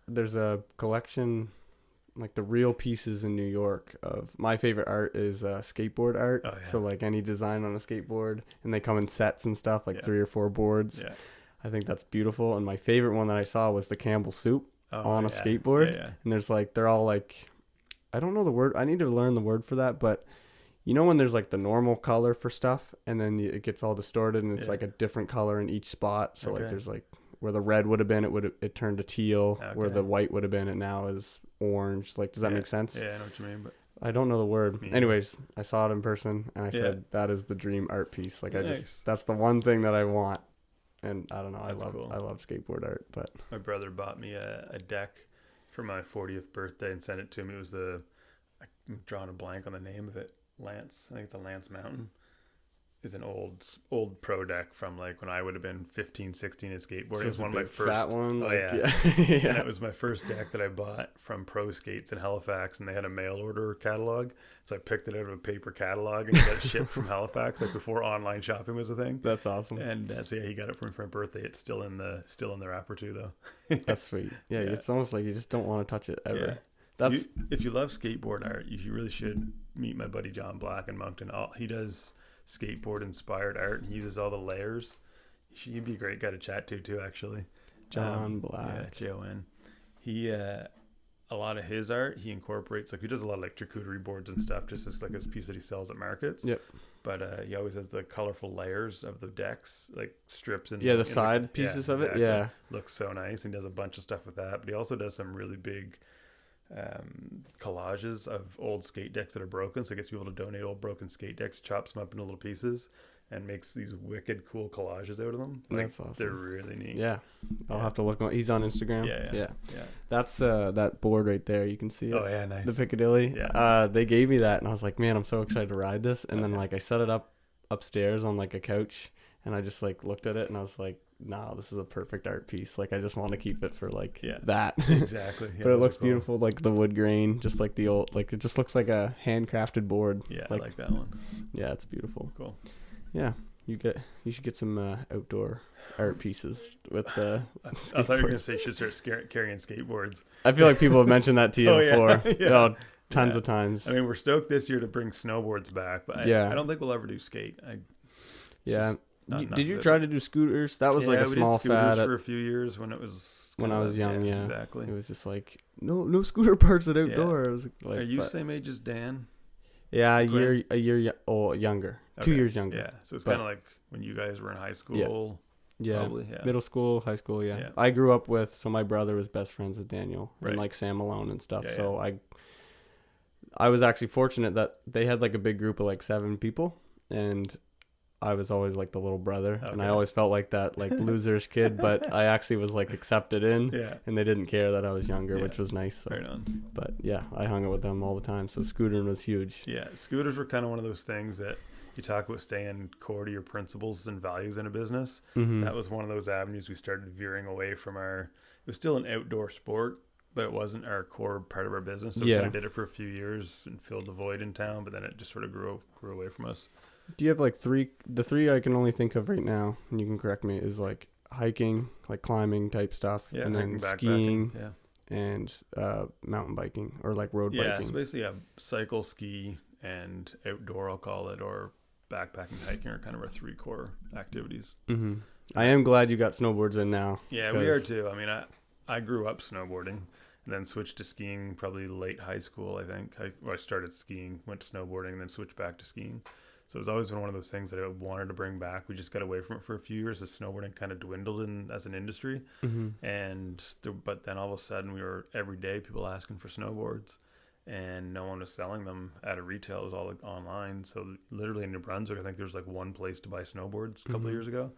There's a collection, like the real pieces in New York, of my favorite art is skateboard art. Oh, yeah. So like any design on a skateboard, and they come in sets and stuff, like 3 or 4 boards. Yeah. I think that's beautiful. And my favorite one that I saw was the Campbell soup on a skateboard. Yeah. And there's like, they're all like, I don't know the word. I need to learn the word for that. But you know when there's like the normal color for stuff, and then it gets all distorted, and it's like a different color in each spot. So like there's like where the red would have been, it turned to teal. Okay. Where the white would have been, it now is orange. Like, does that make sense? Yeah, I know what you mean. But I don't know the word. Anyways, I saw it in person, and I said, that is the dream art piece. Like that's the one thing that I want. And I don't know, I love skateboard art. But my brother bought me a deck for my 40th birthday and sent it to me. It was I'm drawing a blank on the name of it. Lance. I think it's a Lance Mountain. Is an old pro deck from like when I would have been 15, 16 in skateboarding. So it was one of my first. Fat one. Oh yeah. And it was my first deck that I bought from Pro Skates in Halifax, and they had a mail order catalog. So I picked it out of a paper catalog and got it shipped from Halifax, like before online shopping was a thing. That's awesome. And so yeah, he got it for me for my birthday. It's still in the wrapper too, though. That's sweet. Yeah, it's almost like you just don't want to touch it ever. Yeah. So if you love skateboard art, you really should meet my buddy John Black in Moncton. He does skateboard inspired art, and he uses all the layers. He'd be a great guy to chat to too, actually. John Black. Yeah, Jon. He a lot of his art he incorporates, like he does a lot of like charcuterie boards and stuff, just as like his piece that he sells at markets. Yep. But he always has the colorful layers of the decks, like strips and the side pieces of it. Yeah, looks so nice. He does a bunch of stuff with that, but he also does some really big collages of old skate decks that are broken, so he gets people to donate old broken skate decks, chops them up into little pieces, and makes these wicked cool collages out of them. Like, that's awesome. They're really neat. Yeah, I'll have to look. He's on Instagram. Yeah. That's that board right there. You can see it. Oh yeah, nice. The Piccadilly. Yeah. They gave me that, and I was like, man, I'm so excited to ride this. And then like I set it up upstairs on like a couch, and I just like looked at it, and I was like, no, this is a perfect art piece. Like I just want to keep it for like that. Exactly. Yeah, but it looks beautiful, like the wood grain, just like the old, like it just looks like a handcrafted board. Yeah, I like that one. Yeah, it's beautiful. Cool. Yeah, you should get some outdoor art pieces with the. I thought you were gonna say you should start carrying skateboards. I feel like people have mentioned that to you before. Yeah. Tons of times. I mean, we're stoked this year to bring snowboards back, but I don't think we'll ever do skate. Did you try to do scooters? That was like a small fad for a few years when I was young. Yeah, exactly. It was just like no scooter parts at outdoor. It was like, are you same age as Dan? Yeah, a year younger, okay. 2 years younger. Yeah, so it's kind of like when you guys were in high school. Yeah, probably, middle school, high school. Yeah. I grew up with, so my brother was best friends with Daniel and like Sam Malone and stuff. So I was actually fortunate that they had like a big group of like 7 people, and I was always like the little brother, and I always felt like that like loser's kid, but I actually was like accepted in, and they didn't care that I was younger, which was nice. So. Right on. But yeah, I hung out with them all the time, so scootering was huge. Yeah, scooters were kind of one of those things that you talk about staying core to your principles and values in a business. Mm-hmm. That was one of those avenues we started veering away from it was still an outdoor sport, but it wasn't our core part of our business. So we kind of did it for a few years and filled the void in town, but then it just sort of grew away from us. Do you have like the three I can only think of right now, and you can correct me, is like hiking, like climbing type stuff, and then skiing, and mountain biking or like road biking. Yeah, so basically cycle, ski, and outdoor, I'll call it, or backpacking, hiking are kind of our three core activities. Mm-hmm. I am glad you got snowboards in now. Yeah, we are too. I mean, I grew up snowboarding and then switched to skiing probably late high school, I think. I started skiing, went to snowboarding, and then switched back to skiing. So it's always been one of those things that I wanted to bring back. We just got away from it for a few years as snowboarding kind of dwindled as an industry. Mm-hmm. But then all of a sudden we were every day people asking for snowboards. And no one was selling them at a retail. It was all like online. So literally in New Brunswick, I think there's like one place to buy snowboards a couple of years ago.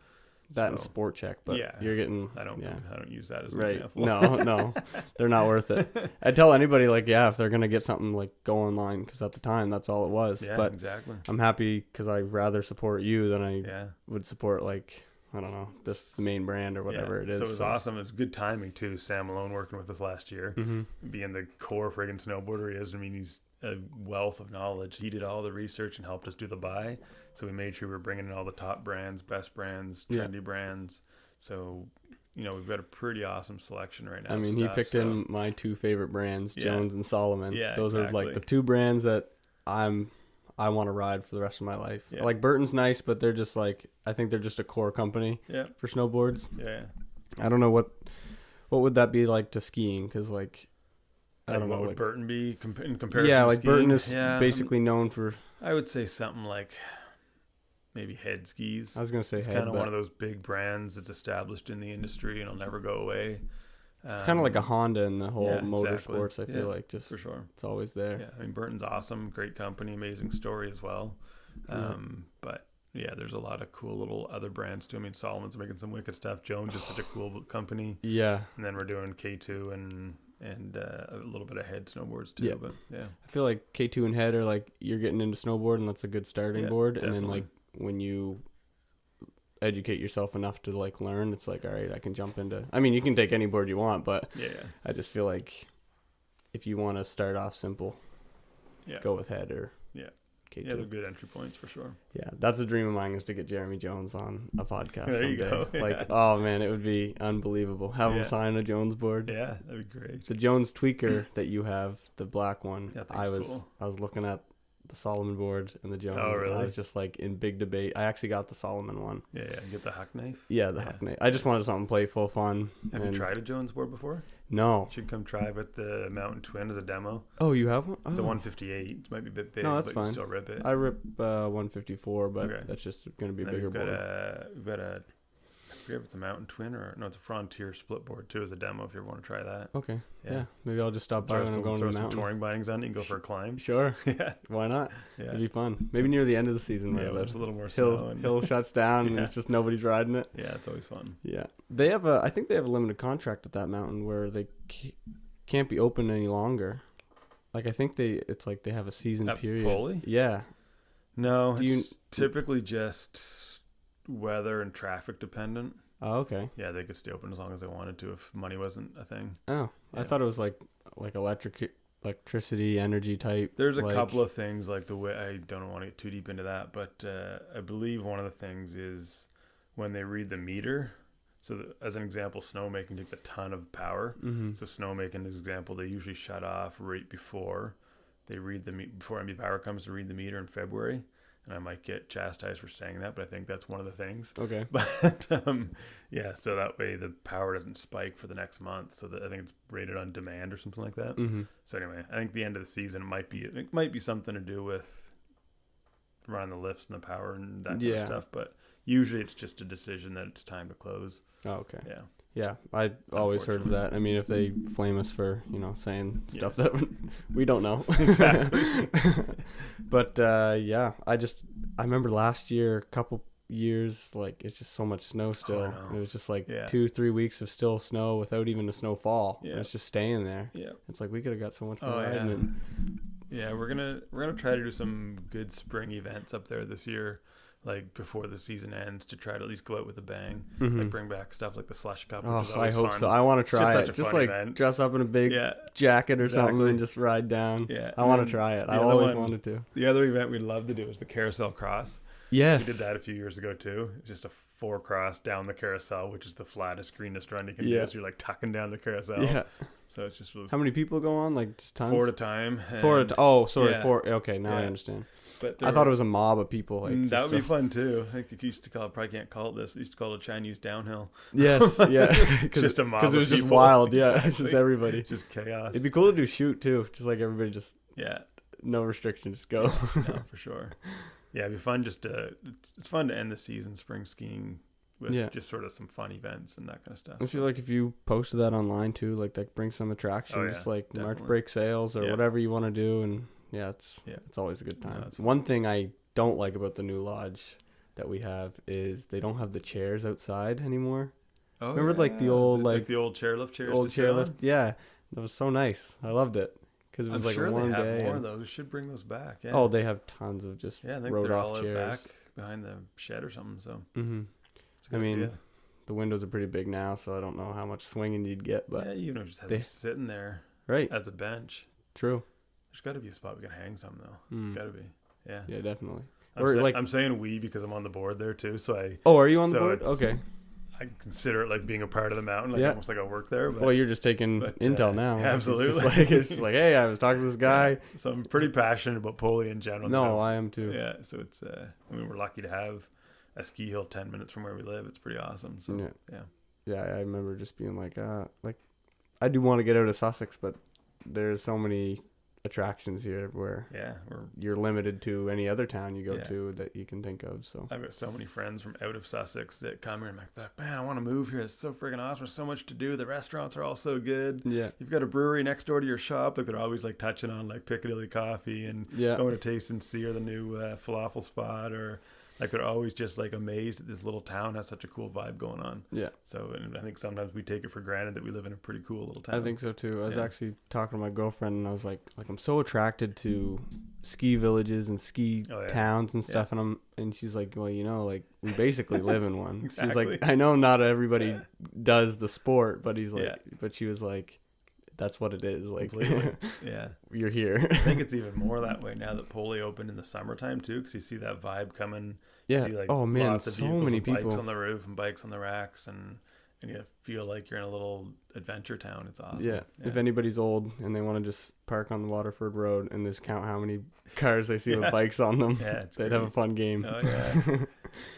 That and Sport Check, but you're getting. I don't use that as an example. No, they're not worth it. I tell anybody like, if they're gonna get something, like go online, because at the time that's all it was. Yeah, but exactly. I'm happy because I'd rather support you than I would support like. I don't know, the main brand or whatever it is. So it was awesome. It was good timing too. Sam Malone working with us last year, being the core friggin' snowboarder he is. I mean, he's a wealth of knowledge. He did all the research and helped us do the buy. So we made sure we were bringing in all the top brands, best brands, trendy brands. So, we've got a pretty awesome selection right now. I mean, he picked in my two favorite brands, Jones and Solomon. Yeah, those are like the two brands that I want to ride for the rest of my life. Yeah. Like Burton's nice, but they're just like, I think they're just a core company for snowboards. Yeah. I don't know what would that be like to skiing? Cause like, I don't know. What would Burton be in comparison? Yeah. Like skiing? Burton is basically known for, I would say something like maybe Head Skis. I was going to say it's kind of one of those big brands that's established in the industry and it'll never go away. It's kind of like a Honda in the whole motorsports. I feel like just for sure, it's always there. Yeah, I mean Burton's awesome, great company, amazing story as well. But there's a lot of cool little other brands too. I mean Solomon's making some wicked stuff. Jones is such a cool company. Yeah, and then we're doing K2 and a little bit of Head snowboards too. Yeah, but I feel like K2 and Head are like you're getting into snowboard and that's a good starting board. Definitely. And then like when you educate yourself enough to like learn, it's like, all right, I can jump into, I mean, you can take any board you want, but I just feel like if you want to start off simple, go with Head or K2. They're good entry points for sure. Yeah, that's a dream of mine, is to get Jeremy Jones on a podcast there someday. You go. Like, oh man, it would be unbelievable. Have him sign a Jones board. Yeah, that'd be great. The Jones tweaker that you have, the black one, cool. I was looking at the Solomon board and the Jones. Oh, really? I was just like in big debate. I actually got the Solomon one. Yeah. Get the Huck knife. Yeah, the Huck knife. I just wanted something playful, fun. Have you tried a Jones board before? No. You should come try with the Mountain Twin as a demo. Oh, you have one? Oh. It's a 158. It might be a bit big, no, that's but fine. You still rip it. I rip 154, but that's just going to be a bigger board. We've got a, I forget if it's a Mountain Twin or no, it's a Frontier split board too as a demo if you ever want to try that. Okay. Yeah. Maybe I'll just stop by when I'm going to the mountain. Some touring bindings on it and go for a climb. Sure. Yeah. Why not? Yeah. It'd be fun. Maybe near the end of the season where there's a little more snow. Hill shuts down and it's just nobody's riding it. Yeah, it's always fun. Yeah. I think they have a limited contract at that mountain where they can't be open any longer. Like I think it's like they have a season period. Poli? Yeah. No, it's typically just weather and traffic dependent. Oh, okay. Yeah, they could stay open as long as they wanted to if money wasn't a thing. Oh, yeah. I thought it was like electricity, energy type. There's a couple of things like the way, I don't want to get too deep into that, but I believe one of the things is when they read the meter. So as an example, snowmaking takes a ton of power. Mm-hmm. So snowmaking, as an example, they usually shut off right before they read before MB Power comes to read the meter in February. And I might get chastised for saying that, but I think that's one of the things. Okay. But so that way the power doesn't spike for the next month. So I think it's rated on demand or something like that. Mm-hmm. So anyway, I think the end of the season it might be something to do with running the lifts and the power and that kind of stuff. But usually it's just a decision that it's time to close. Oh, okay. Yeah. Yeah, I always heard of that. I mean, if they flame us for, saying stuff that we don't know. Exactly. But, I remember last year, a couple years, like it's just so much snow still. It was just like 2-3 weeks of still snow without even a snowfall. Yeah. It's just staying there. Yeah. It's like we could have got so much more riding. Yeah, we're gonna try to do some good spring events up there this year, like before the season ends, to try to at least go out with a bang. Like bring back stuff like the Slush Cup, which is always I hope fun. so. I want to try it. Just like event. Dress up in a big jacket or something and just ride down. Yeah, I want to try it. I always wanted to. The other event we'd love to do is the Carousel Cross. Yes, we did that a few years ago too. It's just a 4 cross down the carousel, which is the flattest, greenest run you can do. So you're like tucking down the carousel. Yeah. So it's just really how many people go on? Like just tons? 4 at a time. 4 4. Okay, now I understand. But I thought it was a mob of people. Like that would be fun too. I think you used to call it. Probably can't call it this. They used to call it a Chinese downhill. Yes, yeah. It's just a mob. Because it was just people. Wild. Yeah, exactly. It's just everybody. It's just chaos. It'd be cool to do shoot too. Just like everybody, just no restrictions, just go. No, for sure. Yeah, it'd be fun. It's fun to end the season spring skiing with just sort of some fun events and that kind of stuff. I feel like if you posted that online too, like that brings some attraction, just like definitely. March break sales or whatever you want to do, and it's always a good time. No, one thing I don't like about the new lodge that we have is they don't have the chairs outside anymore. Oh, remember like the old like the old chairlift chairs? Old chairlift, yeah, that was so nice. I loved it. Because it was like a warm day. I'm sure they have more though. We should bring those back. Yeah. Oh, they have tons of just I think rode they're off all chairs back behind the shed or something. So. I mean, the windows are pretty big now, so I don't know how much swinging you'd get. But even if just have them sitting there, as a bench. True. There's got to be a spot we can hang some though. Got to be. Yeah. Yeah, definitely. I'm saying we because I'm on the board there too. So I. Oh, are you on the board? Okay. I consider it like being a part of the mountain, like almost like I work there. But, well, you're just taking intel now. Absolutely. It's just like, hey, I was talking to this guy. Yeah. So I'm pretty passionate about Poli in general. No, I am too. Yeah. So it's, I mean, we're lucky to have a ski hill 10 minutes from where we live. It's pretty awesome. So yeah. I remember just being like I do want to get out of Sussex, but there's so many attractions here where you're limited to any other town you go to that you can think of. So I've got so many friends from out of Sussex that come here and I'm like, man, I want to move here. It's so freaking awesome. There's so much to do. The restaurants are all so good. Yeah, you've got a brewery next door to your shop. Like they're always like touching on like Piccadilly Coffee and going to Taste and See or the new falafel spot, or like they're always just like amazed that this little town has such a cool vibe going on. Yeah. So, and I think sometimes we take it for granted that we live in a pretty cool little town. I think so too. I was actually talking to my girlfriend and I was like I'm so attracted to ski villages and ski towns and stuff. And she's like, well, like we basically live in one. Exactly. She's like, I know not everybody does the sport, but but she was like, that's what it is. Like, you're here. I think it's even more that way now that Poli opened in the summertime too, because you see that vibe coming. You see like lots of vehicles many people. Bikes on the roof and bikes on the racks, and you feel like you're in a little adventure town. It's awesome. Yeah. If anybody's old and they want to just park on the Waterford Road and just count how many cars they see with bikes on them, they'd have a fun game. Oh yeah.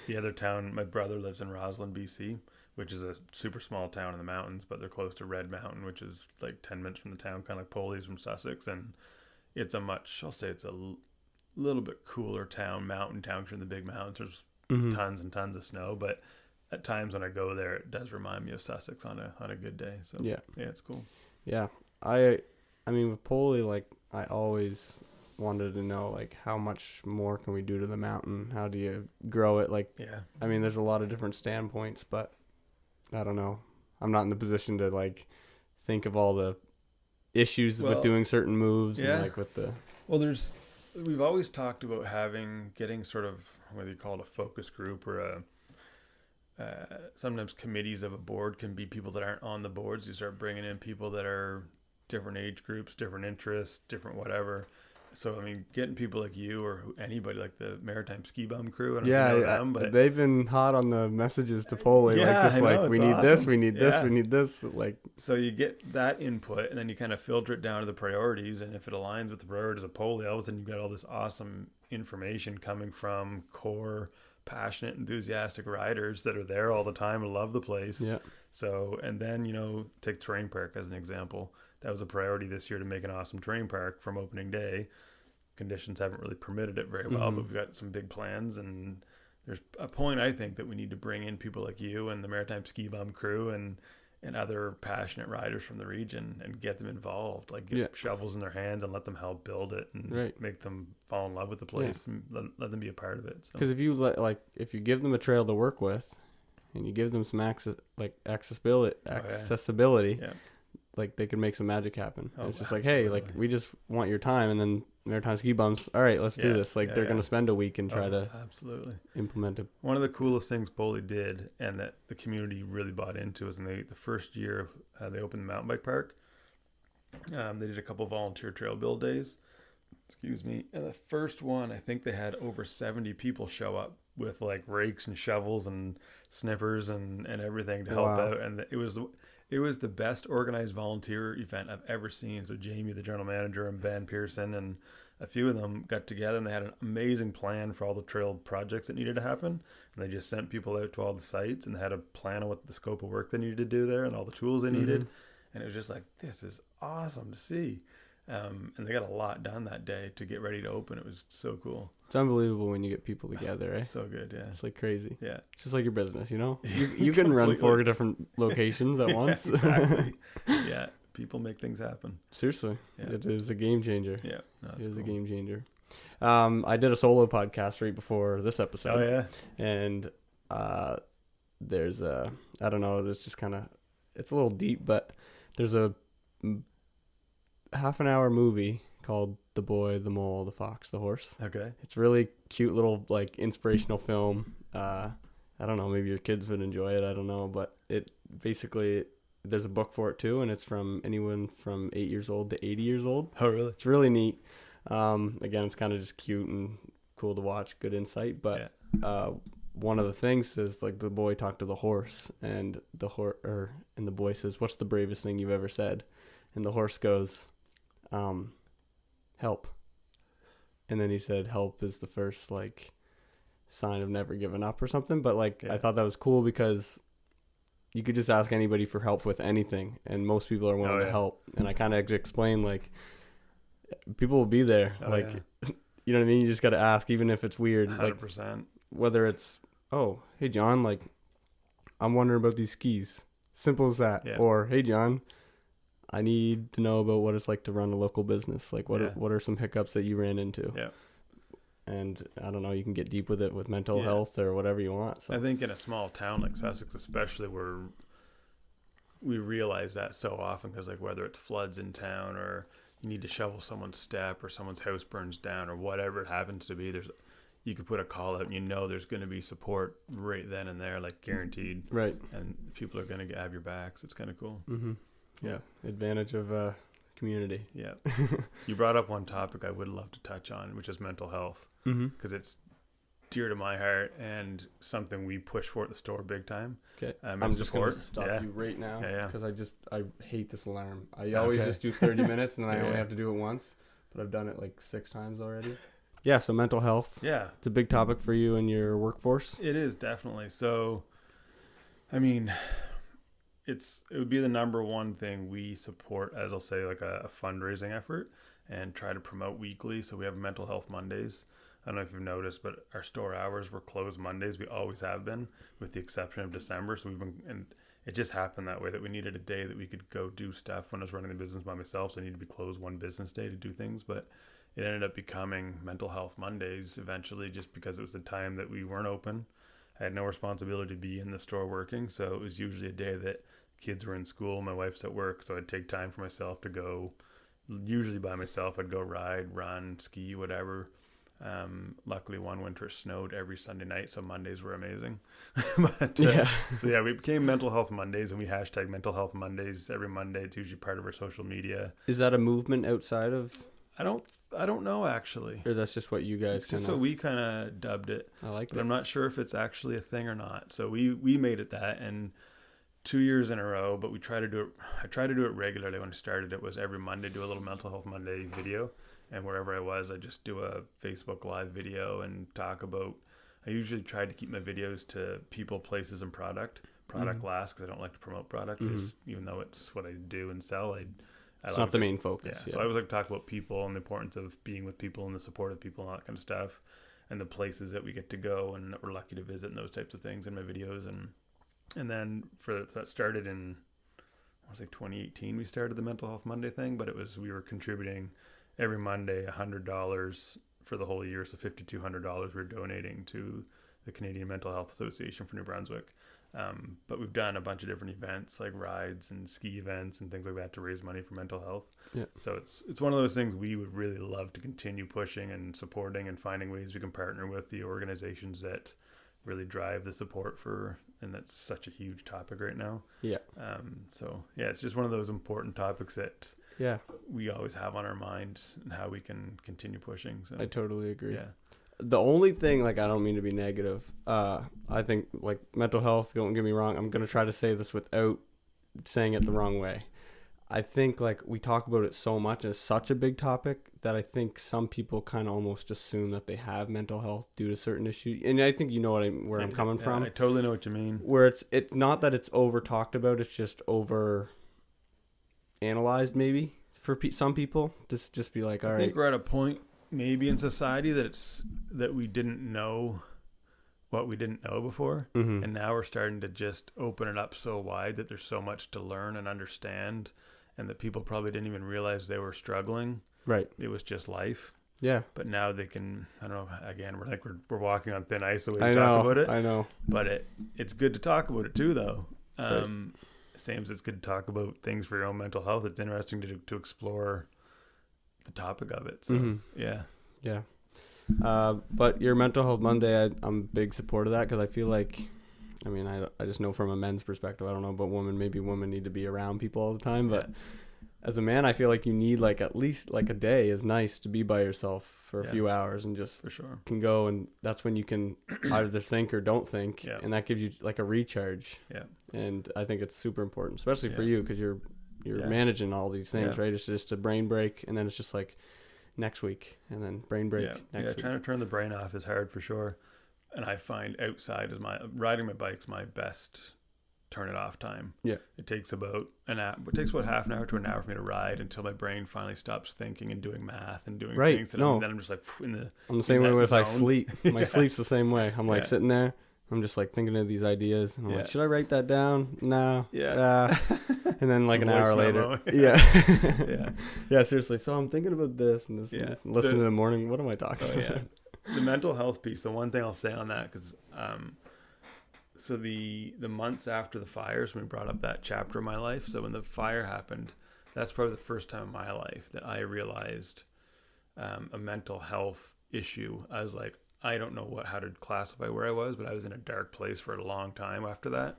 The other town, my brother lives in Roslyn, BC, which is a super small town in the mountains, but they're close to Red Mountain, which is like 10 minutes from the town, kind of like Poli's from Sussex. And it's I'll say it's a little bit cooler town, mountain town, because in the big mountains, there's tons and tons of snow. But at times when I go there, it does remind me of Sussex on a good day. So yeah, it's cool. Yeah. I mean, with Poli, like I always wanted to know like how much more can we do to the mountain? How do you grow it? Like, I mean, there's a lot of different standpoints, but I don't know. I'm not in the position to like think of all the issues with doing certain moves and like with the. Well, we've always talked about getting sort of whether you call it a focus group or sometimes committees of a board can be people that aren't on the boards. You start bringing in people that are different age groups, different interests, different whatever. So, I mean, getting people like you or anybody like the Maritime Ski Bum crew. I don't know them, but they've been hot on the messages to Poli. We need this, we need this, we need this. Like, so you get that input and then you kind of filter it down to the priorities. And if it aligns with the priorities of Poli, all of a sudden you've got all this awesome information coming from core, passionate, enthusiastic riders that are there all the time and love the place. Yeah. So, and then, take Terrain Park as an example. That was a priority this year to make an awesome terrain park from opening day. Conditions haven't really permitted it very well, but we've got some big plans. And there's a point, I think, that we need to bring in people like you and the Maritime Ski Bum crew and and other passionate riders from the region and get them involved, like get shovels in their hands and let them help build it and make them fall in love with the place and let them be a part of it. Because if you give them a trail to work with and you give them some accessibility, like they can make some magic happen. It's just like, hey, like we just want your time, and then Maritime Ski Bums, all right, let's do this. Like they're going to spend a week and try to implement it. One of the coolest things Boley did and that the community really bought into was in the first year they opened the mountain bike park. They did a couple volunteer trail build days. And the first one, I think they had over 70 people show up with like rakes and shovels and snippers and everything to help out. And it was the best organized volunteer event I've ever seen. So Jamie, the general manager, and Ben Pearson and a few of them got together and they had an amazing plan for all the trail projects that needed to happen. And they just sent people out to all the sites and they had a plan of what the scope of work they needed to do there and all the tools they needed. And it was just like, this is awesome to see. And they got a lot done that day to get ready to open. It was so cool. It's unbelievable when you get people together, eh? So good, yeah. It's like crazy. Yeah. It's just like your business, you know? You can run 4 different locations at once. Exactly. Yeah. People make things happen. Seriously. Yeah. It is a game changer. Yeah. No, it is a game changer. I did a solo podcast right before this episode. Oh, yeah? And there's a, I don't know, it's just kind of, it's a little deep, but there's a half an hour movie called The Boy, the Mole, the Fox, the Horse. Okay. It's really cute little like inspirational film. I don't know, maybe your kids would enjoy it, I don't know, but it basically, there's a book for it too, and it's from anyone from 8 years old to 80 years old. Oh, really? It's really neat. Again, it's kind of just cute and cool to watch, good insight, but one of the things is like the boy talked to the horse, and the boy says, "What's the bravest thing you've ever said?" And the horse goes, "Help." And then he said, "Help is the first like sign of never giving up," or something. But like I thought that was cool because you could just ask anybody for help with anything, and most people are willing to help. And I kind of explained like people will be there. You know what I mean? You just got to ask, even if it's weird. 100%. Like, whether it's, "Oh, hey John, like I'm wondering about these skis." Simple as that. Yeah. Or, "Hey John, I need to know about what it's like to run a local business. Like what are some hiccups that you ran into?" Yeah. And I don't know, you can get deep with it with mental health or whatever you want. So I think in a small town like Sussex, especially, where we realize that so often, because like whether it's floods in town or you need to shovel someone's step or someone's house burns down or whatever it happens to be, you could put a call out and you know there's going to be support right then and there, like guaranteed. Right. And people are going to have your backs. It's kind of cool. Mm-hmm. Yeah. Advantage of community. Yeah. You brought up one topic I would love to touch on, which is mental health, because it's dear to my heart and something we push for at the store big time. Okay. I'm just going to stop you right now because I hate this alarm. I always just do 30 minutes and then I only have to do it once, but I've done it like 6 times already. Yeah, so mental health. Yeah. It's a big topic for you and your workforce. It is, definitely. So, I mean, it would be the number one thing we support as, I'll say, like a fundraising effort and try to promote weekly. So we have Mental Health Mondays. I don't know if you've noticed, but our store hours were closed Mondays. We always have been, with the exception of December. So and it just happened that way, that we needed a day that we could go do stuff. When I was running the business by myself, so I needed to be closed one business day to do things. But it ended up becoming Mental Health Mondays eventually, just because it was the time that we weren't open. I had no responsibility to be in the store working. So it was usually a day that kids were in school, my wife's at work. So I'd take time for myself to go, usually by myself. I'd go ride, run, ski, whatever. Luckily one winter it snowed every Sunday night, so Mondays were amazing. So we became Mental Health Mondays, and we hashtag Mental Health Mondays every Monday. It's usually part of our social media. Is that a movement outside of? I don't know, actually. Or that's just what you guys it's just what we kind of dubbed it. I like that. I'm not sure if it's actually a thing or not. So we made it that, and 2 years in a row, but I try to do it regularly. When I started, it was every Monday, do a little Mental Health Monday video. And wherever I was, I just do a Facebook Live video and talk about, I usually try to keep my videos to people, places, and product last, because I don't like to promote product, even though it's what I do and sell. It's not the main focus. Yeah. So I always like to talk about people and the importance of being with people and the support of people and all that kind of stuff, and the places that we get to go and that we're lucky to visit and those types of things in my videos. And then that started in was like 2018 we started the Mental Health Monday thing, but we were contributing every Monday $100 for the whole year, so $5,200 we're donating to the Canadian Mental Health Association for New Brunswick. But we've done a bunch of different events like rides and ski events and things like that to raise money for mental health. Yeah. So it's one of those things we would really love to continue pushing and supporting and finding ways we can partner with the organizations that really drive the support for, and that's such a huge topic right now. Yeah. So yeah, it's just one of those important topics that we always have on our mind and how we can continue pushing. So I totally agree. Yeah. The only thing, like, I don't mean to be negative. I think, like, mental health, don't get me wrong, I'm going to try to say this without saying it the wrong way. I think, like, we talk about it so much, and it's such a big topic that I think some people kind of almost assume that they have mental health due to certain issues. And I think you know where I'm coming from. I totally know what you mean. Where it's not that it's over talked about, it's just over analyzed maybe for some people. Just be like, all right. I think we're at a point maybe in society that we didn't know what we didn't know before, and now we're starting to just open it up so wide that there's so much to learn and understand, and that people probably didn't even realize they were struggling. Right. It was just life. Yeah. But now they can, I don't know, again, we're walking on thin ice the way we talk about it. I know. But it's good to talk about it too, though. Same as it's good to talk about things for your own mental health. It's interesting to explore the topic of it. So yeah. But your Mental Health Monday, I'm a big supporter of that, because I feel like, I mean, I just know from a men's perspective, I don't know about women, maybe women need to be around people all the time, but as a man, I feel like you need, like, at least like a day is nice to be by yourself for a few hours, and just for sure can go, and that's when you can either think or don't think, and that gives you like a recharge. And I think it's super important, especially for you, because you're managing all these things, right? It's just a brain break, and then it's just like next week, and then brain break next week. Trying to turn the brain off is hard for sure, and I find outside is riding my bike's my best turn it off time. It takes about half an hour to an hour for me to ride until my brain finally stops thinking and doing math and doing things, and then I'm just like I'm the same way with zone. I sleep. My sleep's the same way. I'm like sitting there, I'm just like thinking of these ideas, and I'm like, should I write that down? No. And then like an hour later. Yeah, seriously. So I'm thinking about this and this, and this, and listen to the morning. What am I talking about? The mental health piece, the one thing I'll say on that, because so the months after the fires, when we brought up that chapter of my life, so when the fire happened, that's probably the first time in my life that I realized a mental health issue. I was like, I don't know how to classify where I was, but I was in a dark place for a long time after that.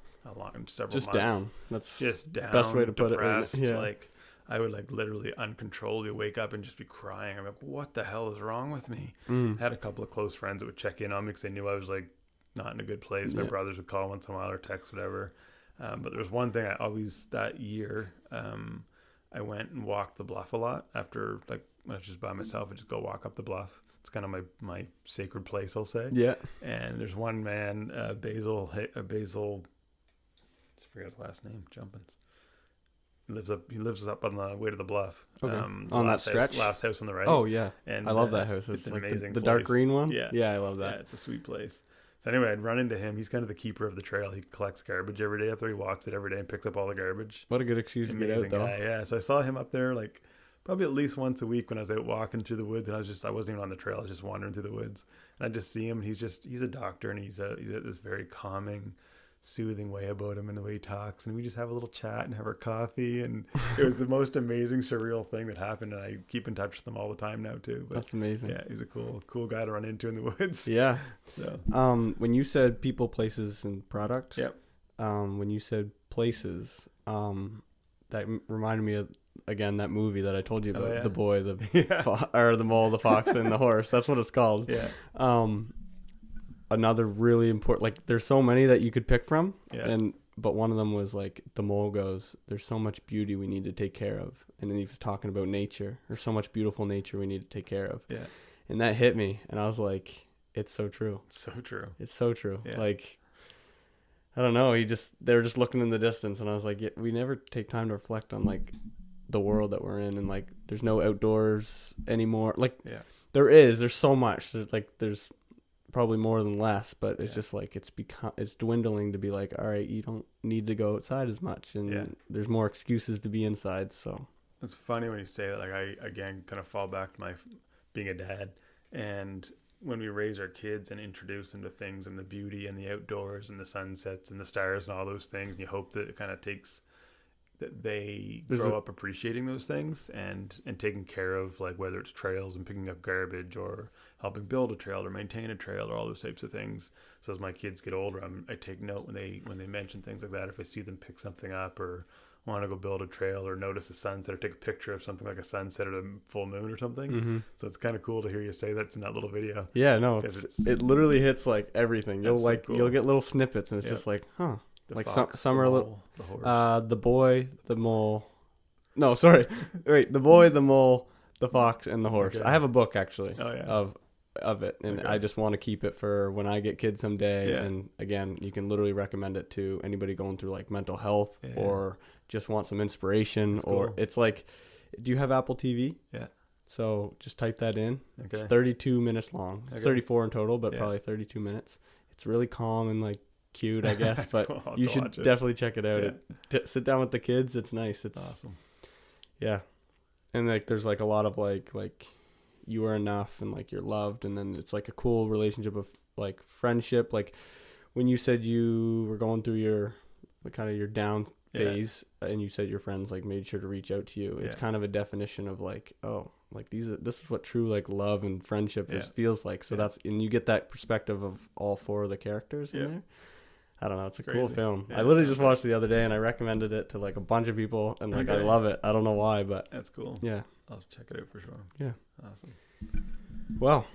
Several months. Down. That's just down. Best way to put depressed, it. Yeah. Like, I would like literally uncontrollably wake up and just be crying. I'm like, what the hell is wrong with me? I had a couple of close friends that would check in on me because they knew I was like not in a good place. My brothers would call once in a while or text, whatever. But there was one thing that year, I went and walked the bluff a lot after, like, when I was just by myself. I just go walk up the bluff. It's kind of my sacred place, I'll say. Yeah. And there's one man, Basil, I forget his last name, Jumpins. He lives up on the way to the bluff. Okay. On that stretch? Last house on the right. Oh, yeah. And I love that house. It's an like amazing the place. Dark green one? Yeah. Yeah, I love that. Yeah, it's a sweet place. So anyway, I'd run into him. He's kind of the keeper of the trail. He collects garbage every day up there. He walks it every day and picks up all the garbage. What a good excuse to get out, though. Yeah. So I saw him up there like probably at least once a week when I was out walking through the woods, and I wasn't even on the trail. I was just wandering through the woods, and I just see him. And he's a doctor, and he's this very calming, soothing way about him and the way he talks, and we just have a little chat and have our coffee, and it was the most amazing, surreal thing that happened, and I keep in touch with him all the time now too. But that's amazing. Yeah, he's a cool guy to run into in the woods. Yeah. So when you said people, places, and product, when you said places, that reminded me of, again, that movie that I told you about, the boy, or the mole, the fox, and the horse. That's what it's called. Yeah. Another really important, like, there's so many that you could pick from, but one of them was like, the mole goes, there's so much beauty we need to take care of, and then he was talking about nature. There's so much beautiful nature we need to take care of. Yeah. And that hit me, and I was like, it's so true. It's so true. It's so true. Yeah. Like, I don't know, they were just looking in the distance, and I was like, we never take time to reflect on, like, the world that we're in, and like, there's no outdoors anymore. Like, there's so much. There's probably more than less, but it's just like it's dwindling to be like, all right, you don't need to go outside as much, and there's more excuses to be inside. So it's funny when you say that. Like, I again kind of fall back to my being a dad, and when we raise our kids and introduce them to things and the beauty and the outdoors and the sunsets and the stars and all those things, and you hope that it kind of takes that they grow up appreciating those things and taking care of, like, whether it's trails and picking up garbage or helping build a trail or maintain a trail or all those types of things. So as my kids get older, I take note when they mention things like that. If I see them pick something up or want to go build a trail or notice a sunset or take a picture of something like a sunset or the full moon or something. Mm-hmm. So it's kind of cool to hear you say that's in that little video. Yeah, no, it literally hits like everything. You'll like, so cool. You'll get little snippets and it's just like, huh. The like fox, some are a little, the horse. The boy, the mole. No, sorry. Wait, the boy, the mole, the fox, and the horse. Okay. I have a book actually of it, and I just want to keep it for when I get kids someday. Yeah. And again, you can literally recommend it to anybody going through like mental health or just want some inspiration. That's or cool. It's like, do you have Apple TV? Yeah. So just type that in. Okay. It's 32 minutes long. It's 34 in total, but probably 32 minutes. It's really calm and like cute, I guess, but cool. You should definitely check it out. Yeah. Sit down with the kids. It's nice. It's awesome. Yeah. And like there's like a lot of like you are enough and like you're loved, and then it's like a cool relationship of like friendship. Like when you said you were going through your kind of your down phase and you said your friends like made sure to reach out to you, it's kind of a definition of like, oh, like this is what true like love and friendship feels like. So that's, and you get that perspective of all four of the characters in there. I don't know. It's a cool film. I literally just watched it the other day and I recommended it to like a bunch of people and like I love it. I don't know why, but that's cool. Yeah. I'll check it out for sure. Yeah. Awesome. Well,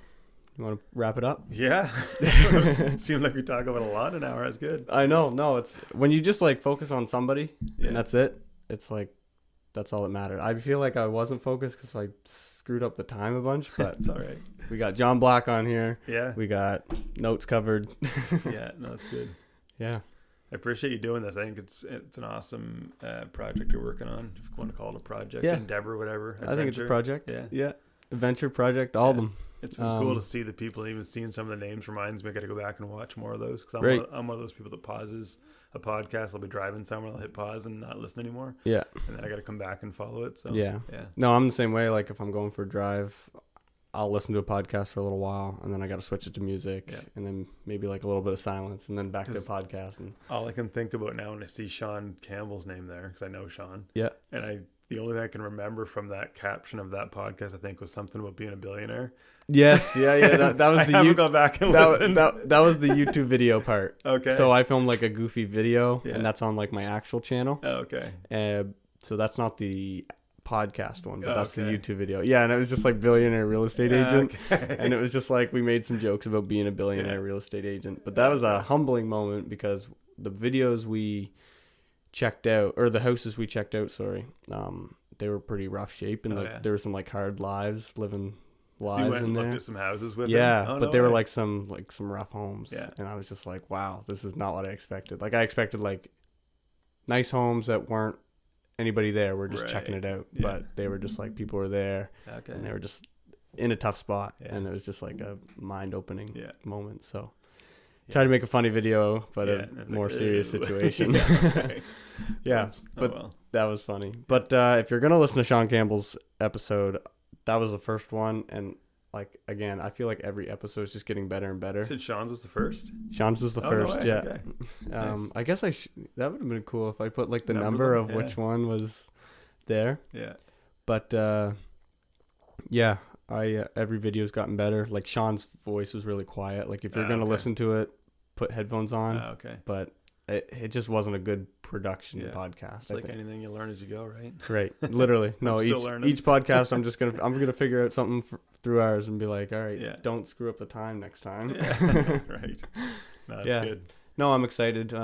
you want to wrap it up? Yeah. It seemed like we talk about a lot an hour. That's good. I know. No, it's when you just like focus on somebody and that's it. It's like, that's all that mattered. I feel like I wasn't focused because I screwed up the time a bunch, but it's all right. We got John Black on here. Yeah. We got notes covered. Yeah. No, it's good. Yeah. I appreciate you doing this. I think it's an awesome project you're working on. If you want to call it a project, endeavor, whatever. Adventure. I think it's a project. Yeah. Adventure project, all of them. It's been cool to see the people. Even seeing some of the names reminds me I got to go back and watch more of those because I'm one of those people that pauses a podcast. I'll be driving somewhere, I'll hit pause and not listen anymore. Yeah. And then I got to come back and follow it. So yeah. No, I'm the same way. Like if I'm going for a drive, I'll listen to a podcast for a little while and then I got to switch it to music and then maybe like a little bit of silence and then back to a podcast. And all I can think about now when I see Sean Campbell's name there, because I know Sean. Yeah. And the only thing I can remember from that caption of that podcast, I think, was something about being a billionaire. Yes. Yeah. That was the haven't gone back and listened. That was the YouTube video part. Okay. So I filmed like a goofy video and that's on like my actual channel. Oh, okay. So that's not the podcast one, but that's the YouTube video. Yeah, and it was just like billionaire real estate agent. Okay. And it was just like we made some jokes about being a billionaire real estate agent. But that was a humbling moment because the videos we checked out, or the houses we checked out, they were pretty rough shape and there were some like hard living lives so you went in there. Looked at some houses with them? But they were like some rough homes. Yeah. And I was just like, wow, this is not what I expected. Like I expected like nice homes that weren't anybody there. We're just checking it out. Yeah. But they were just like people were there and they were just in a tough spot. Yeah. And it was just like a mind-opening moment. So try to make a funny video, but a more serious situation. But that was funny. But if you're gonna listen to Sean Campbell's episode, that was the first one, and like again, I feel like every episode is just getting better and better. You said Sean's was the first? Sean's was the first. No way. Yeah. Okay. Nice. I guess that would have been cool if I put like the number of which one was there. Yeah. But every video's gotten better. Like Sean's voice was really quiet. Like if you're gonna listen to it, put headphones on. Okay. But it just wasn't a good production podcast. It's like anything you learn as you go, right? Right. Literally. No, each podcast I'm gonna figure out something through ours and be like, all right, don't screw up the time next time. Yeah. Right. No, that's good. No, I'm excited.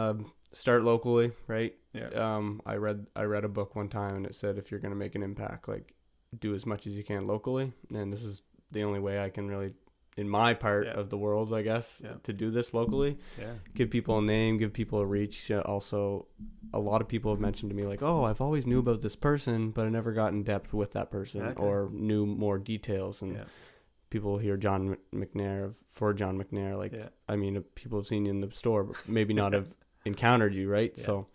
Start locally, right? Yeah. I read a book one time and it said if you're gonna make an impact, like do as much as you can locally, and this is the only way I can really, in my part of the world, I guess, to do this locally. Yeah. Give people a name, give people a reach. Also, a lot of people have mentioned to me like, oh, I've always knew about this person, but I never got in depth with that person or knew more details. And people hear John McNair for John McNair. Like, I mean, people have seen you in the store, but maybe not have encountered you, right? Yeah. So,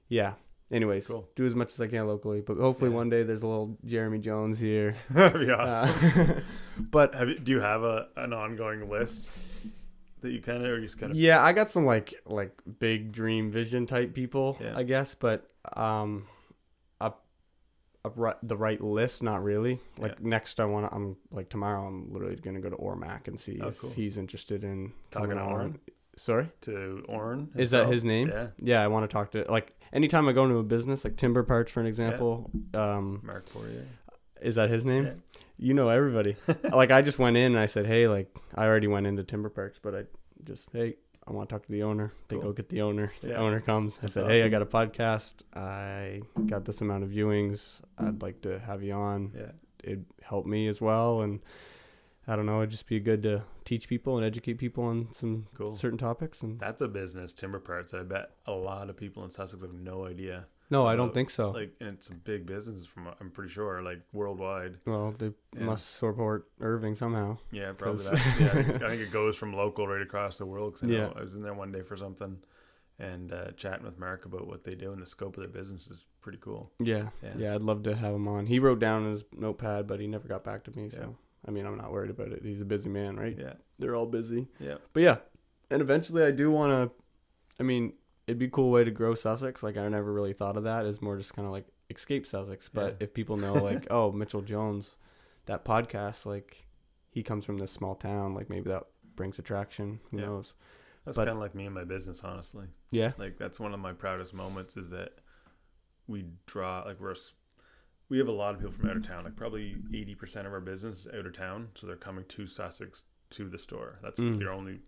yeah. Anyways, cool. Do as much as I can locally, but hopefully one day there's a little Jeremy Jones here. That'd be awesome. But do you have an ongoing list that you kind of, or you just kind of? Yeah, I got some like big dream vision type people, I guess, but the right list, not really. Like next, I'm like tomorrow, I'm literally gonna go to Ormac and see if he's interested in talking to Oren. Sorry? To Oren? Is that his name? Yeah, I want to talk to, like, anytime I go into a business, like Timber Parts, for an example. Mark Poirier. Is that his name? Yeah. You know everybody. Like, I just went in and I said, hey, like, I already went into Timber Parts, but I just, hey, I want to talk to the owner. They go get the owner. The owner comes. I said, hey, I got a podcast. I got this amount of viewings. I'd like to have you on. Yeah. It'd help me as well. And I don't know, it'd just be good to teach people and educate people on some certain topics. And that's a business, Timber Parts. I bet a lot of people in Sussex have no idea. No, I don't think so. Like, and it's a big business I'm pretty sure, like worldwide. Well, they must support Irving somehow. Yeah, probably that. Yeah, I think it goes from local right across the world. Cause I was in there one day for something and chatting with Mark about what they do, and the scope of their business is pretty cool. Yeah, I'd love to have him on. He wrote down in his notepad, but he never got back to me, so. I mean, I'm not worried about it. He's a busy man, right? Yeah. They're all busy. Yeah. But yeah, and eventually I do want to, I mean, it'd be a cool way to grow Sussex. Like, I never really thought of that as more just kind of like escape Sussex. But if people know, like, oh, Mitchell Jones, that podcast, like, he comes from this small town, like, maybe that brings attraction. Who knows? That's kind of like me and my business, honestly. Yeah. Like, that's one of my proudest moments is that we draw, like, we have a lot of people from out of town, like probably 80% of our business is out of town. So they're coming to Sussex to the store. That's not their only,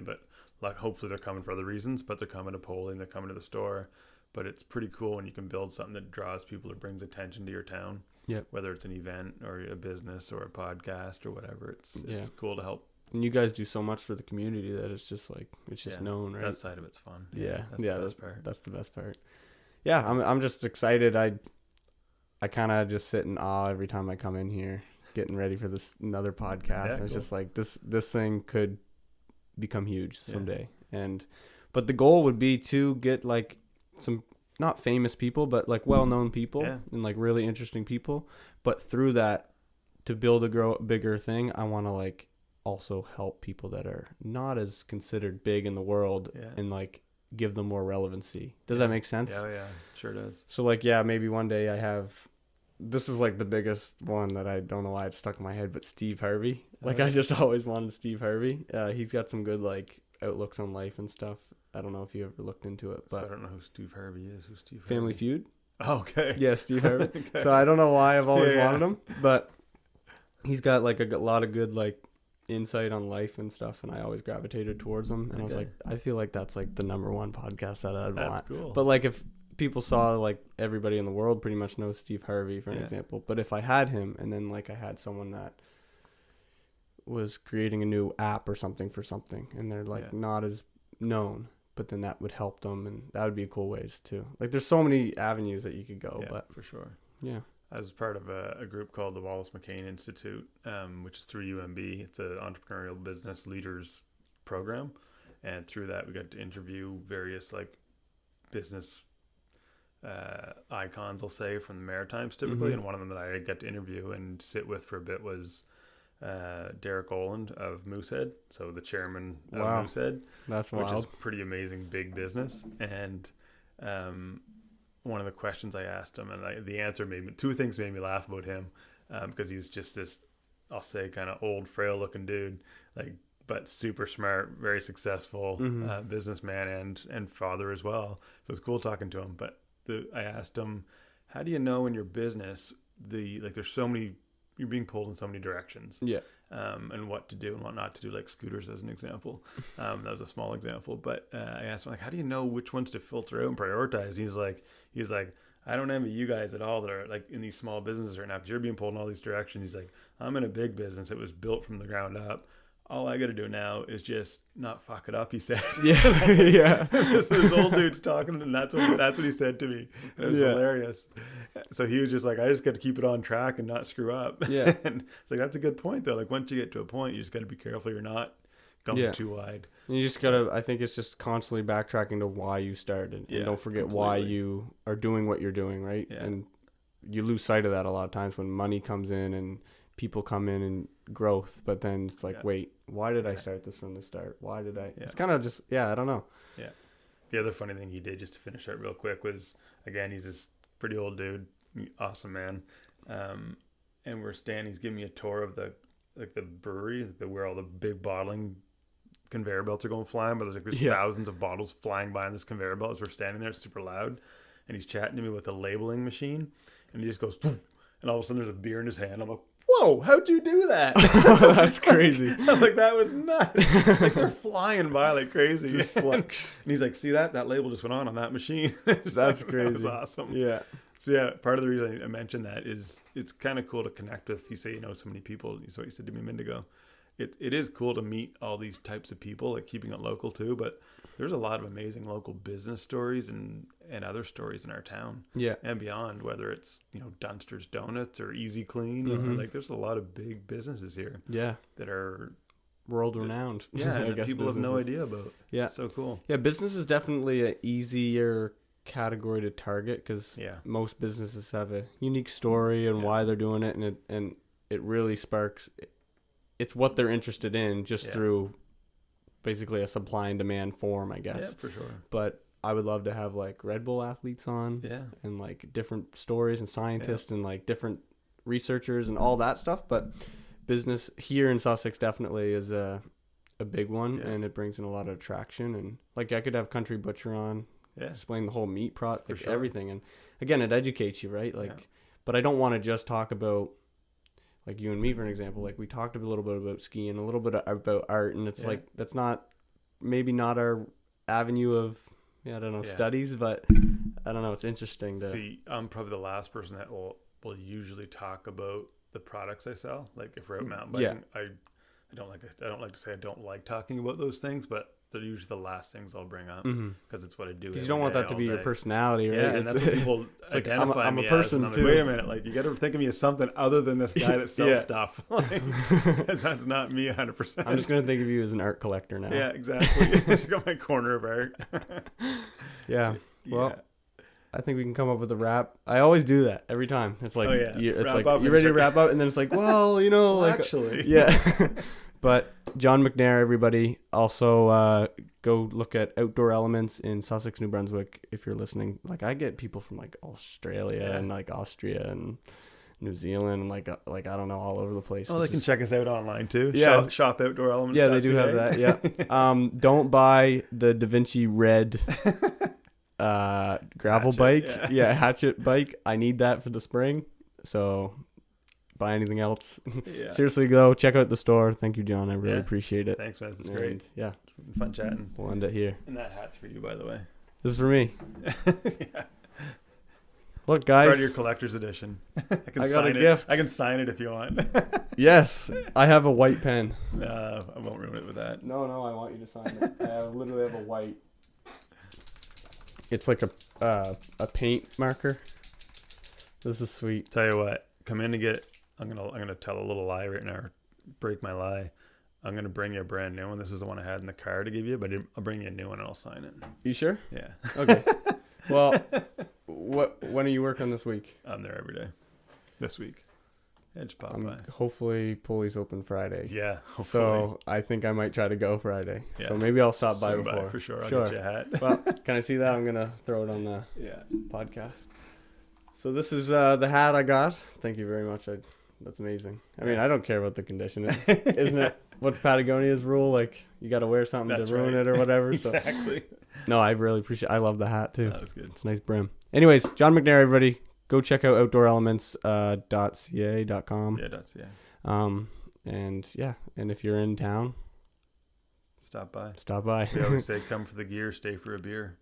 but like hopefully they're coming for other reasons, but they're coming to polling, they're coming to the store. But it's pretty cool when you can build something that draws people or brings attention to your town. Yeah. Whether it's an event or a business or a podcast or whatever, it's cool to help. And you guys do so much for the community that it's just like, it's just known, right? That side of it's fun. That's the best part. That's the best part. Yeah. I'm just excited. I kind of just sit in awe every time I come in here, getting ready for another podcast. It's just like this thing could become huge someday. But the goal would be to get like some not famous people, but like well-known people and like really interesting people. But through that, to build a bigger thing, I want to like also help people that are not as considered big in the world and like give them more relevancy. Does that make sense? Yeah, sure does. So like, maybe one day I have. This is like the biggest one that I don't know why it's stuck in my head, but Steve Harvey. Like I just always wanted Steve Harvey. He's got some good like outlooks on life and stuff. I don't know if you ever looked into it, but so I don't know who Steve Harvey is. Who's Steve Harvey? Family Feud. Oh, okay. Yeah, Steve Harvey. Okay. So I don't know why I've always wanted him, but he's got like a lot of good like insight on life and stuff, and I always gravitated towards him. And I was like, I feel like that's like the number one podcast that I'd want. That's cool. But like if people saw like everybody in the world pretty much knows Steve Harvey for an example, but if I had him and then like I had someone that was creating a new app or something for something and they're like not as known, but then that would help them, and that would be cool ways too. Like there's so many avenues that you could go, but for sure. Yeah. I was part of a group called the Wallace McCain Institute, which is through UMB. It's an entrepreneurial business leaders program, and through that we got to interview various like business icons, I'll say, from the Maritimes typically, and one of them that I got to interview and sit with for a bit was Derek Oland of Moosehead, so the chairman of Moosehead. That's wild. Which is pretty amazing big business. And one of the questions I asked him, and the answer two things made me laugh about him, because he was just this, I'll say, kind of old, frail looking dude, like, but super smart, very successful businessman and father as well. So it's cool talking to him. But I asked him, how do you know in your business there's so many, you're being pulled in so many directions, and what to do and what not to do, like scooters as an example. That was a small example, but I asked him, like, how do you know which ones to filter out and prioritize? He's like, I don't envy you guys at all that are like in these small businesses right now, because you're being pulled in all these directions. He's like, I'm in a big business. It was built from the ground up. all I got to do now is just not fuck it up, he said. Yeah. Yeah. This old dude's talking, and that's what he said to me. It was hilarious. So he was just like, I just got to keep it on track and not screw up. Yeah. And it's like, that's a good point, though. Like, once you get to a point, you just got to be careful you're not going too wide. And you just got to, I think it's just constantly backtracking to why you started. And don't forget why you are doing what you're doing, right? Yeah. And you lose sight of that a lot of times when money comes in and people come in and growth, but then it's like, wait, why did I start this from the start? Why did I? It's kind of just, I don't know. Yeah. The other funny thing he did, just to finish that real quick, was, again, he's this pretty old dude, awesome man. And we're standing, he's giving me a tour of the brewery, where all the big bottling conveyor belts are going flying, but there's thousands of bottles flying by on this conveyor belt as we're standing there. It's super loud. And he's chatting to me with a labeling machine, and he just goes, and all of a sudden there's a beer in his hand. I'm like, whoa, how'd you do that? That's crazy. I was like, that was nuts. Like, they're flying by like crazy. And he's like, see that label just went on that machine. That's like, crazy. That was awesome. Yeah. So part of the reason I mentioned that is it's kind of cool to connect with. You say you know so many people. So what you said to me a minute ago. It is cool to meet all these types of people, like keeping it local too, but there's a lot of amazing local business stories and other stories in our town and beyond, whether it's, Dunster's Donuts or Easy Clean, or like there's a lot of big businesses here that are world renowned. And that people have no idea about. Yeah. It's so cool. Yeah. Business is definitely an easier category to target because most businesses have a unique story and why they're doing it. And it really sparks, it's what they're interested in just through basically a supply and demand form, I guess. Yeah, for sure. But I would love to have like Red Bull athletes on and like different stories and scientists and like different researchers and all that stuff. But business here in Sussex definitely is a big one and it brings in a lot of attraction. And like I could have Country Butcher on explain the whole meat product, like everything. And again, it educates you, right? Like, but I don't want to just talk about like you and me, for an example. Like we talked a little bit about skiing, a little bit about art, and it's like that's maybe not our avenue of studies, but I don't know. It's interesting to see. I'm probably the last person that will usually talk about the products I sell. Like if we're out mountain biking, I don't like to say I don't like talking about those things, but they're usually the last things I'll bring up because it's what I do. You don't want that to be your personality, right? Yeah, and that's what people identify me as. I'm like, wait a minute, like you got to think of me as something other than this guy that sells stuff, because that's not me 100%. I'm just gonna think of you as an art collector now. Yeah, exactly. Just got my corner of art. Well, I think we can come up with a wrap. I always do that every time. It's like you ready to wrap up, and then it's like, well, like actually, But John McNair, everybody, also go look at Outdoor Elements in Sussex, New Brunswick, if you're listening. Like I get people from like Australia and like Austria and New Zealand and like I don't know, all over the place. Oh, they can check us out online too. Yeah, shop Outdoor Elements. Yeah, they do have that. Yeah. Don't buy the Da Vinci Red gravel bike. Hatchet bike. I need that for the spring. So buy anything else. Seriously, go check out the store. Thank you, John. I really appreciate it. Thanks, man. This is great. Yeah, it's been fun chatting. We'll end it here. And that hat's for you, by the way. This is for me. Look, guys, part of your collector's edition. I got a gift. I can sign it if you want. Yes, I have a white pen. I won't ruin it with that. No, I want you to sign it. I literally have a white. It's like a paint marker. This is sweet. Tell you what, come in to get. I'm gonna tell a little lie right now, or break my lie. I'm gonna bring you a brand new one. This is the one I had in the car to give you, but I'll bring you a new one and I'll sign it. You sure? Yeah. Okay. Well, when are you working this week? I'm there every day. This week. Yeah, just pop by. Hopefully, Pulley's open Friday. Yeah. Hopefully. So I think I might try to go Friday. Yeah. So maybe I'll stop by before. For sure. I'll get you a hat. Well, can I see that? I'm gonna throw it on the podcast. So this is the hat I got. Thank you very much. That's amazing. I mean, I don't care about the condition, isn't it? What's Patagonia's rule? Like, you got to wear something to ruin it or whatever. Exactly. So. No, I really appreciate it. I love the hat, too. That was good. It's a nice brim. Anyways, John McNair, everybody. Go check out outdoorelements.ca.com. Yeah, .ca. And if you're in town, stop by. Stop by. We always say, come for the gear, stay for a beer.